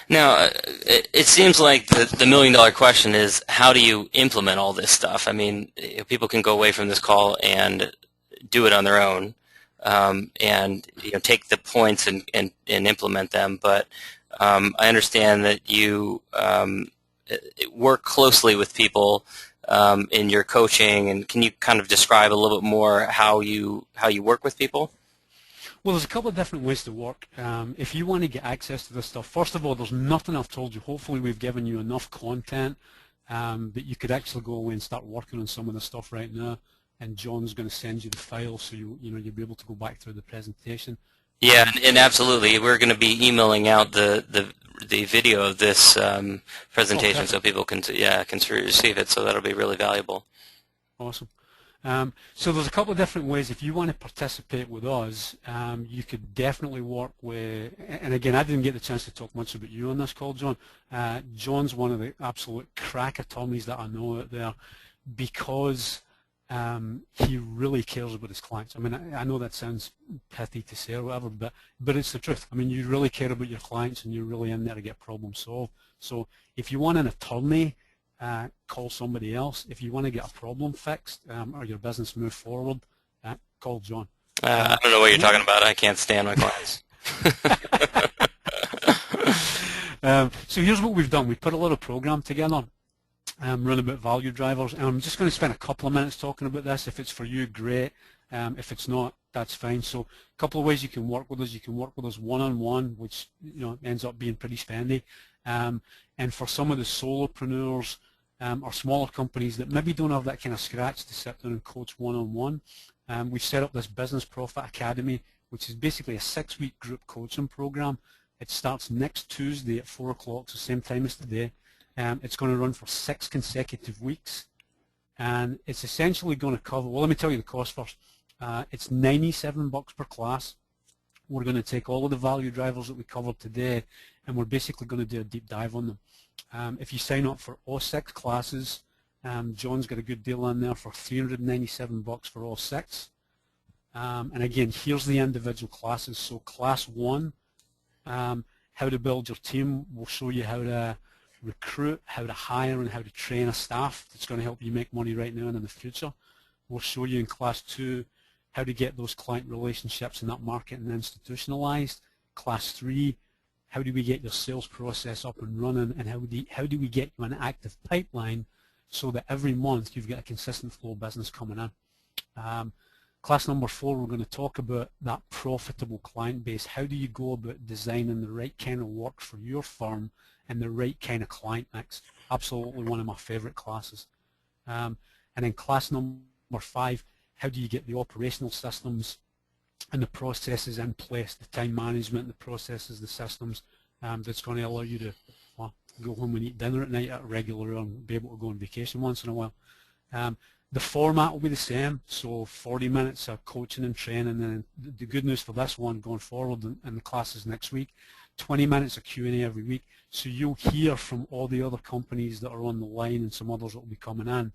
Speaker 1: Now, it seems like the $1 million question is, how do you implement all this stuff? I mean, people can go away from this call and do it on their own. And take the points and implement them. But I understand that you work closely with people in your coaching, and can you kind of describe a little bit more how you work with people?
Speaker 2: Well, there's a couple of different ways to work. If you want to get access to this stuff, first of all, there's nothing I've told you. Hopefully we've given you enough content that you could actually go away and start working on some of the stuff right now. And John's going to send you the file, so you'll be able to go back through the presentation.
Speaker 1: Yeah, and absolutely, we're going to be emailing out the video of this presentation so people can receive it. So that'll be really valuable.
Speaker 2: Awesome. So there's a couple of different ways. If you want to participate with us, you could definitely work with. And again, I didn't get the chance to talk much about you on this call, John. John's one of the absolute crack attorneys that I know out there because. He really cares about his clients. I mean, I know that sounds pithy to say or whatever, but it's the truth. I mean, you really care about your clients and you're really in there to get problems solved. So if you want an attorney, call somebody else. If you want to get a problem fixed or your business move forward, call John.
Speaker 1: I don't know what you're talking about. I can't stand my clients.
Speaker 2: So here's what we've done. We put a little program together, run about value drivers, and I'm just going to spend a couple of minutes talking about this. If it's for you, great. If it's not, that's fine. So a couple of ways you can work with us. You can work with us one-on-one, which ends up being pretty spendy. And for some of the solopreneurs or smaller companies that maybe don't have that kind of scratch to sit down and coach one-on-one, we've set up this Business Profit Academy, which is basically a 6-week group coaching program. It starts next Tuesday at 4 o'clock, so same time as today. It's going to run for 6 consecutive weeks, and it's essentially going to cover, well, let me tell you the cost first. It's $97 per class. We're going to take all of the value drivers that we covered today, and we're basically going to do a deep dive on them. If you sign up for all 6 classes, John's got a good deal on there for $397 for all 6. And again, here's the individual classes. So class 1, how to build your team. We'll show you how to recruit, how to hire, and how to train a staff that's going to help you make money right now and in the future. We'll show you in class 2 how to get those client relationships in that market and institutionalized. Class 3, how do we get your sales process up and running, and how do we get you an active pipeline so that every month you've got a consistent flow of business coming in. Class number 4, we're going to talk about that profitable client base. How do you go about designing the right kind of work for your firm and the right kind of client mix? Absolutely one of my favorite classes. And then class number 5, how do you get the operational systems and the processes in place, the time management, the processes, the systems that's going to allow you to go home and eat dinner at night at a regular hour and be able to go on vacation once in a while. The format will be the same, so 40 minutes of coaching and training, and the good news for this one going forward in the classes next week, 20 minutes of Q&A every week, so you'll hear from all the other companies that are on the line and some others that will be coming in,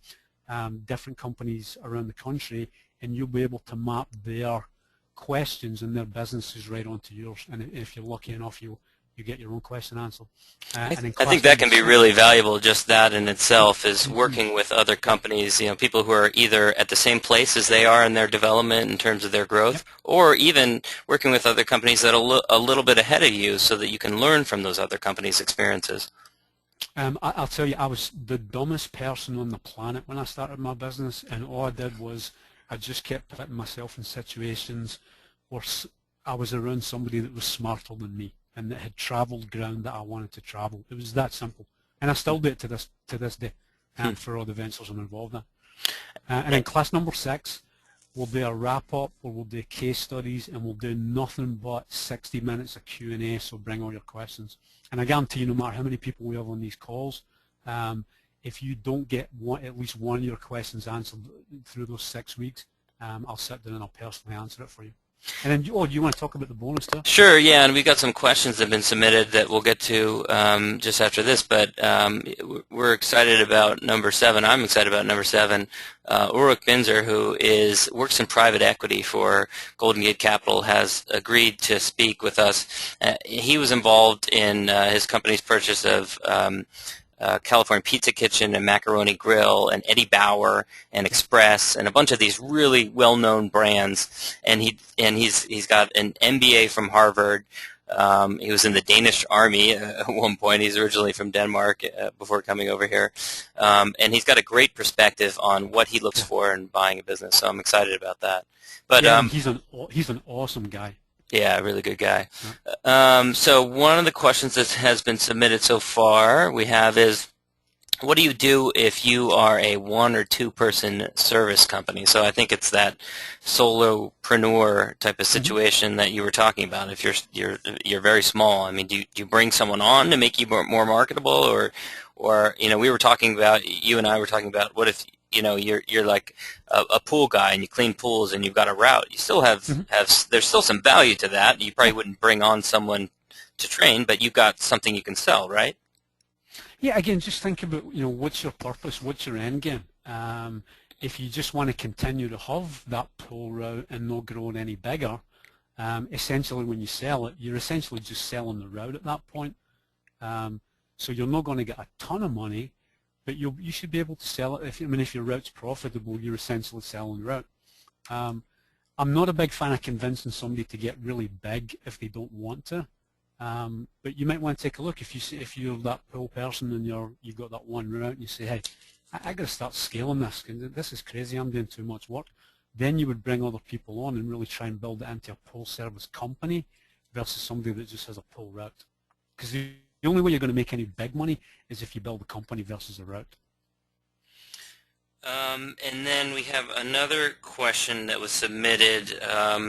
Speaker 2: different companies around the country, and you'll be able to map their questions and their businesses right onto yours, and if you're lucky enough, you get your own question answered.
Speaker 1: I think that can be really valuable. Just that in itself is working with other companies, people who are either at the same place as they are in their development in terms of their growth, or even working with other companies that are a little bit ahead of you so that you can learn from those other companies' experiences.
Speaker 2: I'll tell you, I was the dumbest person on the planet when I started my business, and all I did was I just kept putting myself in situations where I was around somebody that was smarter than me and that had traveled ground that I wanted to travel. It was that simple, and I still do it to this day for all the ventures I'm involved in. And then class number 6, we'll do a wrap-up, or we'll do case studies, and we'll do nothing but 60 minutes of Q&A, so bring all your questions. And I guarantee you, no matter how many people we have on these calls, if you don't get at least one of your questions answered through those 6 weeks, I'll sit down and I'll personally answer it for you. And then, do you want to talk about the bonus too?
Speaker 1: Sure, yeah, and we've got some questions that have been submitted that we'll get to just after this, but we're excited about number 7. I'm excited about number 7. Ulrich Binzer, who works in private equity for Golden Gate Capital, has agreed to speak with us. He was involved in his company's purchase of California Pizza Kitchen and Macaroni Grill and Eddie Bauer and Express and a bunch of these really well-known brands. And he's got an MBA from Harvard. He was in the Danish Army at one point. He's originally from Denmark before coming over here. And he's got a great perspective on what he looks for in buying a business. So I'm excited about that. But
Speaker 2: he's an awesome guy.
Speaker 1: Yeah, really good guy. So one of the questions that has been submitted so far we have is, what do you do if you are a 1 or 2 person service company? So I think it's that solopreneur type of situation that you were talking about. If you're very small, I mean, do you bring someone on to make you more marketable, or we were talking about, you and I were talking about, what if you're like a pool guy and you clean pools and you've got a route. You still have there's still some value to that. You probably wouldn't bring on someone to train, but you've got something you can sell, right?
Speaker 2: Yeah, again, just think about, what's your purpose, what's your end game. If you just want to continue to have that pool route and not grow it any bigger, essentially when you sell it, you're essentially just selling the route at that point. So you're not going to get a ton of money, but you should be able to sell it. If your route's profitable, you're essentially selling the route. I'm not a big fan of convincing somebody to get really big if they don't want to. But you might want to take a look if you're that pool person and you've got that one route and you say, hey, I got to start scaling this because this is crazy. I'm doing too much work. Then you would bring other people on and really try and build it into a pool service company versus somebody that just has a pool route. Because the only way you're going to make any big money is if you build a company versus a route.
Speaker 1: And then we have another question that was submitted.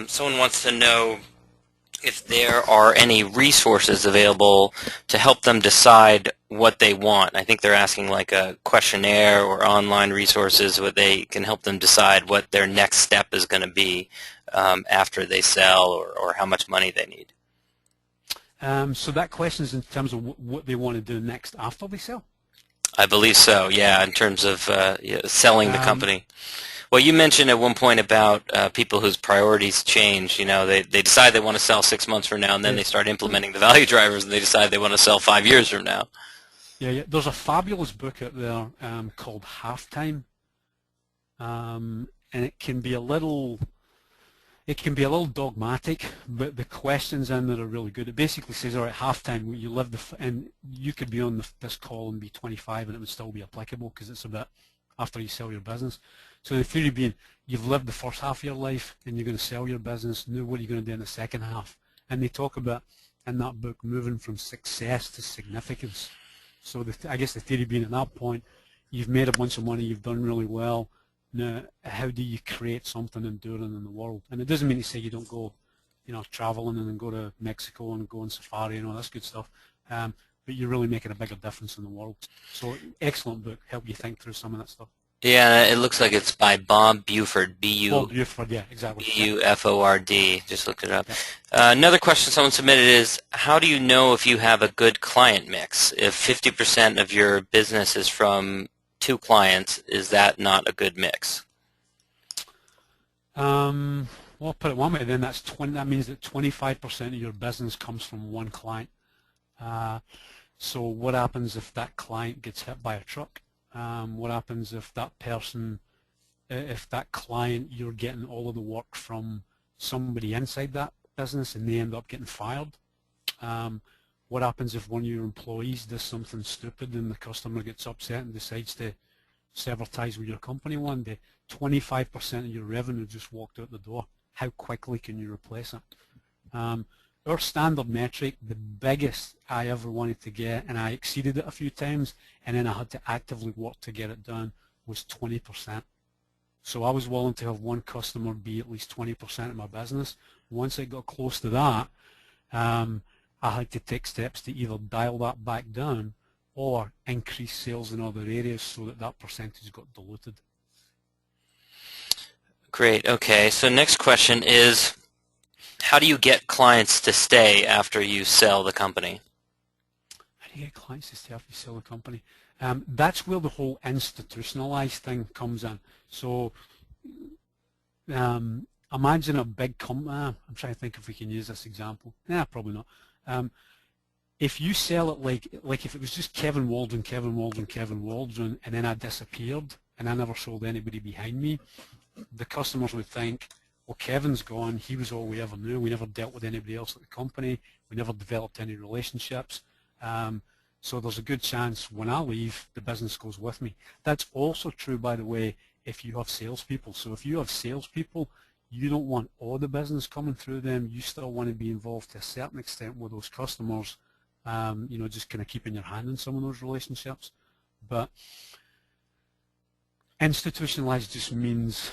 Speaker 1: Someone wants to know if there are any resources available to help them decide what they want. I think they're asking like a questionnaire or online resources where they can help them decide what their next step is going to be after they sell or how much money they need.
Speaker 2: So that question is in terms of what they want to do next after they sell?
Speaker 1: I believe so, yeah, in terms of selling the company. Well, you mentioned at one point about people whose priorities change. You know, they decide they want to sell 6 months from now, and then they start implementing the value drivers, and they decide they want to sell 5 years from now.
Speaker 2: Yeah. There's a fabulous book out there called Halftime, and it can be a little dogmatic, but the questions in there are really good. It basically says, all right, halftime, you live and you could be on this call and be 25 and it would still be applicable because it's about after you sell your business. So the theory being, you've lived the first half of your life and you're going to sell your business. Now what are you going to do in the second half? And they talk about, in that book, moving from success to significance. So I guess the theory being at that point, you've made a bunch of money, you've done really well. Now, how do you create something enduring in the world? And it doesn't mean to say you don't go, traveling and then go to Mexico and go on safari and all this good stuff, but you're really making a bigger difference in the world. So, excellent book. Help you think through some of that stuff.
Speaker 1: Yeah, it looks like it's by Bob Buford,
Speaker 2: Bob Buford, yeah, exactly.
Speaker 1: B-U-F-O-R-D. Just looked it up. Yeah. Another question someone submitted is, how do you know if you have a good client mix? If 50% of your business is from 2 clients, is that not a good mix?
Speaker 2: Well, I'll put it one way then. That means that 25% of your business comes from one client. So what happens if that client gets hit by a truck? What happens if that client, you're getting all of the work from somebody inside that business and they end up getting fired? What happens if one of your employees does something stupid and the customer gets upset and decides to sever ties with your company one day? 25% of your revenue just walked out the door. How quickly can you replace it? Our standard metric, the biggest I ever wanted to get, and I exceeded it a few times, and then I had to actively work to get it done, was 20%. So I was willing to have one customer be at least 20% of my business. Once it got close to that, I had to take steps to either dial that back down or increase sales in other areas so that percentage got diluted.
Speaker 1: Great. Okay. So next question is, how do you get clients to stay after you sell the company?
Speaker 2: How do you get clients to stay after you sell the company? That's where the whole institutionalized thing comes in. So imagine a big company. I'm trying to think if we can use this example. Nah, probably not. If you sell it like if it was just Kevin Waldron, and then I disappeared and I never sold anybody behind me, the customers would think, well, Kevin's gone, he was all we ever knew, we never dealt with anybody else at the company, we never developed any relationships, so there's a good chance when I leave, the business goes with me. That's also true, by the way, if you have salespeople. So if you have salespeople, you don't want all the business coming through them, you still want to be involved to a certain extent with those customers, just kind of keeping your hand in some of those relationships. But institutionalized just means,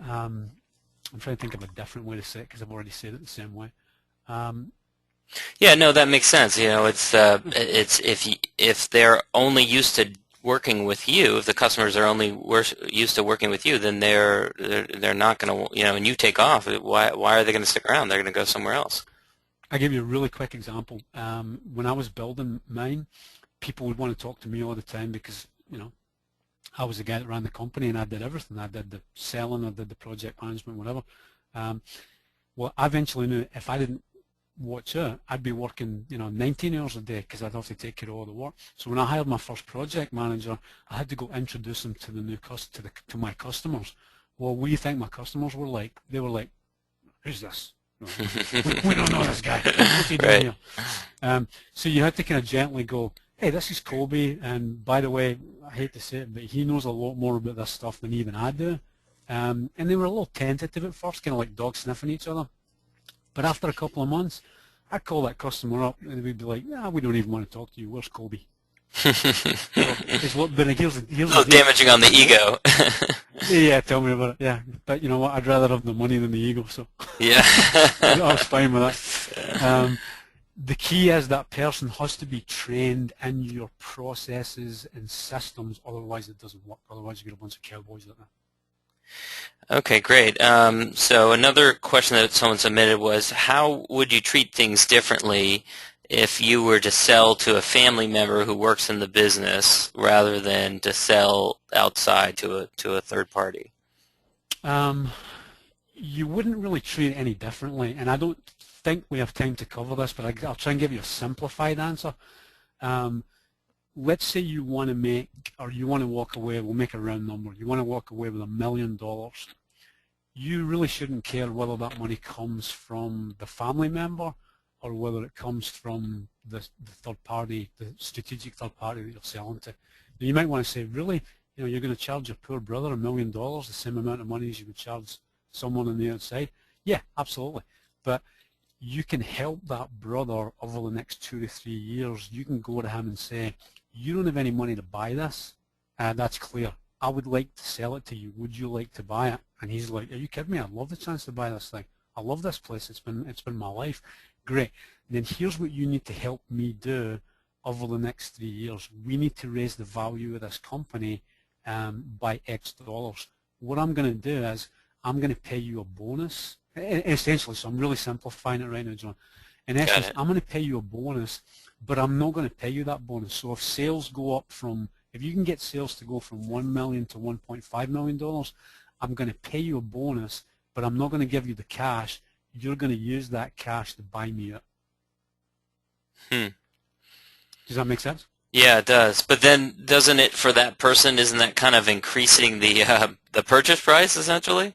Speaker 2: I'm trying to think of a different way to say it because I've already said it the same way.
Speaker 1: Yeah, no, that makes sense. It's if they're only used to working with you, if the customers are only used to working with you, then they're not going to, and you take off. Why are they going to stick around? They're going to go somewhere else.
Speaker 2: I'll give you a really quick example. When I was building mine, people would want to talk to me all the time because, I was the guy that ran the company and I did everything. I did the selling, I did the project management, whatever. Well, I eventually knew if I didn't watch out, I'd be working, 19 hours a day because I'd have to take care of all the work. So when I hired my first project manager, I had to go introduce him to the new to my customers. Well, what do you think my customers were like? They were like, who's this? No, we don't know this guy. What's he doing
Speaker 1: Right.
Speaker 2: here? So you had to kind of gently go, hey, this is Colby, and by the way, I hate to say it, but he knows a lot more about this stuff than even I do. And they were a little tentative at first, kind of like dogs sniffing each other. But after a couple of months, I'd call that customer up, and they'd be like, nah, we don't even want to talk to you. Where's Colby? But here's the deal.
Speaker 1: Damaging on the ego.
Speaker 2: Yeah, tell me about it. Yeah, but you know what? I'd rather have the money than the ego, so
Speaker 1: Yeah.
Speaker 2: I was fine with that. The key is that person has to be trained in your processes and systems, otherwise it doesn't work. Otherwise you get a bunch of cowboys like that.
Speaker 1: Okay, great. So another question that someone submitted was, how would you treat things differently if you were to sell to a family member who works in the business rather than to sell outside to a third party?
Speaker 2: You wouldn't really treat it any differently, and I don't think we have time to cover this, but I'll try and give you a simplified answer. Let's say you want to make, or you want to walk away, we'll make a round number, you want to walk away with $1 million. You really shouldn't care whether that money comes from the family member or whether it comes from the third party, the strategic third party that you're selling to. Now you might want to say, really, you know, you're going to charge your poor brother $1 million, the same amount of money as you would charge someone on the outside? Yeah, absolutely. But you can help that brother over the next 2 to 3 years. You can go to him and say, you don't have any money to buy this. That's clear. I would like to sell it to you. Would you like to buy it? And he's like, are you kidding me? I'd love the chance to buy this thing. I love this place. It's been my life. Great. Then here's what you need to help me do over the next 3 years. We need to raise the value of this company by X dollars. What I'm going to do is I'm going to pay you a bonus, essentially. So I'm really simplifying it right now, John. In essence, I'm going to pay you a bonus, but I'm not going to pay you that bonus. So if sales go up from, if you can get sales to go from $1 million to $1.5 million, I'm going to pay you a bonus, but I'm not going to give you the cash. You're going to use that cash to buy me up. Does that make sense?
Speaker 1: Yeah, it does. But then doesn't it, for that person, isn't that kind of increasing the purchase price essentially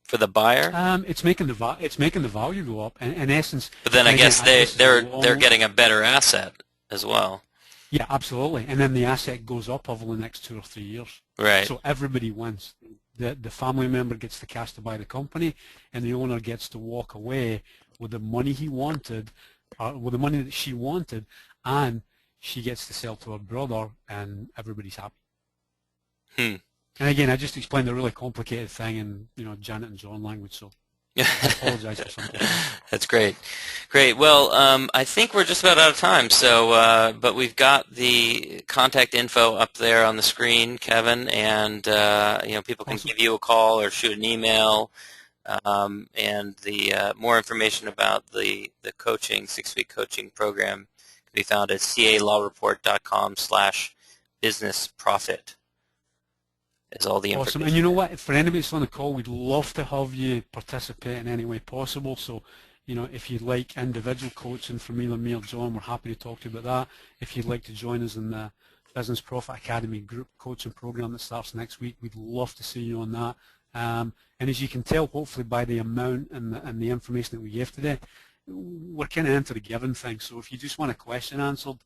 Speaker 1: for the buyer?
Speaker 2: It's making the value go up. In essence.
Speaker 1: But then I guess they're getting a better asset as well.
Speaker 2: Yeah, absolutely. And then the asset goes up over the next 2 or 3 years.
Speaker 1: Right.
Speaker 2: So everybody wins. The family member gets the cash to buy the company, and the owner gets to walk away with the money he wanted, with the money that she wanted, and she gets to sell to her brother, and everybody's happy. And again, I just explained a really complicated thing in, you know, Janet and John language, so I apologize for something.
Speaker 1: That's great. Great. Well, I think we're just about out of time. So, but we've got the contact info up there on the screen, Kevin, and you know, people can give you a call or shoot an email. And the more information about the coaching 6-week coaching program can be found at calawreport.com/businessprofit. Is all the information.
Speaker 2: Awesome. And you know what? For anybody that's on the call, we'd love to have you participate in any way possible. So, you know, if you'd like individual coaching from either me or John, we're happy to talk to you about that. If you'd like to join us in the Business Profit Academy group coaching program that starts next week, we'd love to see you on that. And as you can tell, hopefully by the amount and the information that we gave today, we're kind of into the giving thing. So if you just want a question answered,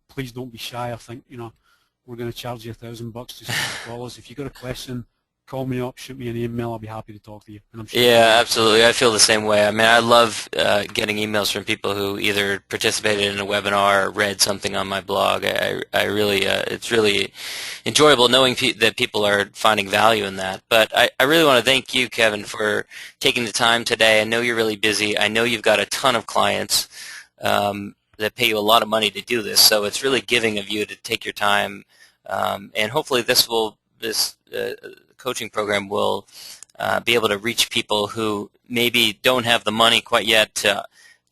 Speaker 2: please don't be shy. I think, you know, we're going to charge you $1,000 just $6. If you got a question, call me up, shoot me an email. I'll be happy to talk to you. And I'm sure
Speaker 1: absolutely. I feel the same way. I mean, I love getting emails from people who either participated in a webinar or read something on my blog. I really, it's really enjoyable knowing that people are finding value in that. But I really want to thank you, Kevin, for taking the time today. I know you're really busy. I know you've got a ton of clients that pay you a lot of money to do this. So it's really giving of you to take your time. And hopefully this coaching program will be able to reach people who maybe don't have the money quite yet to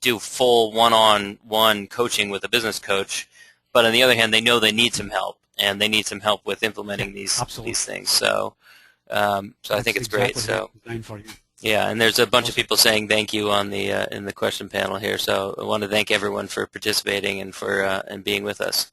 Speaker 1: do full one-on-one coaching with a business coach, but on the other hand, they know they need some help, and they need some help with implementing these things. So, I think it's great. So, yeah, and there's a bunch of people saying thank you on the in the question panel here. So I want to thank everyone for participating and for and being with us.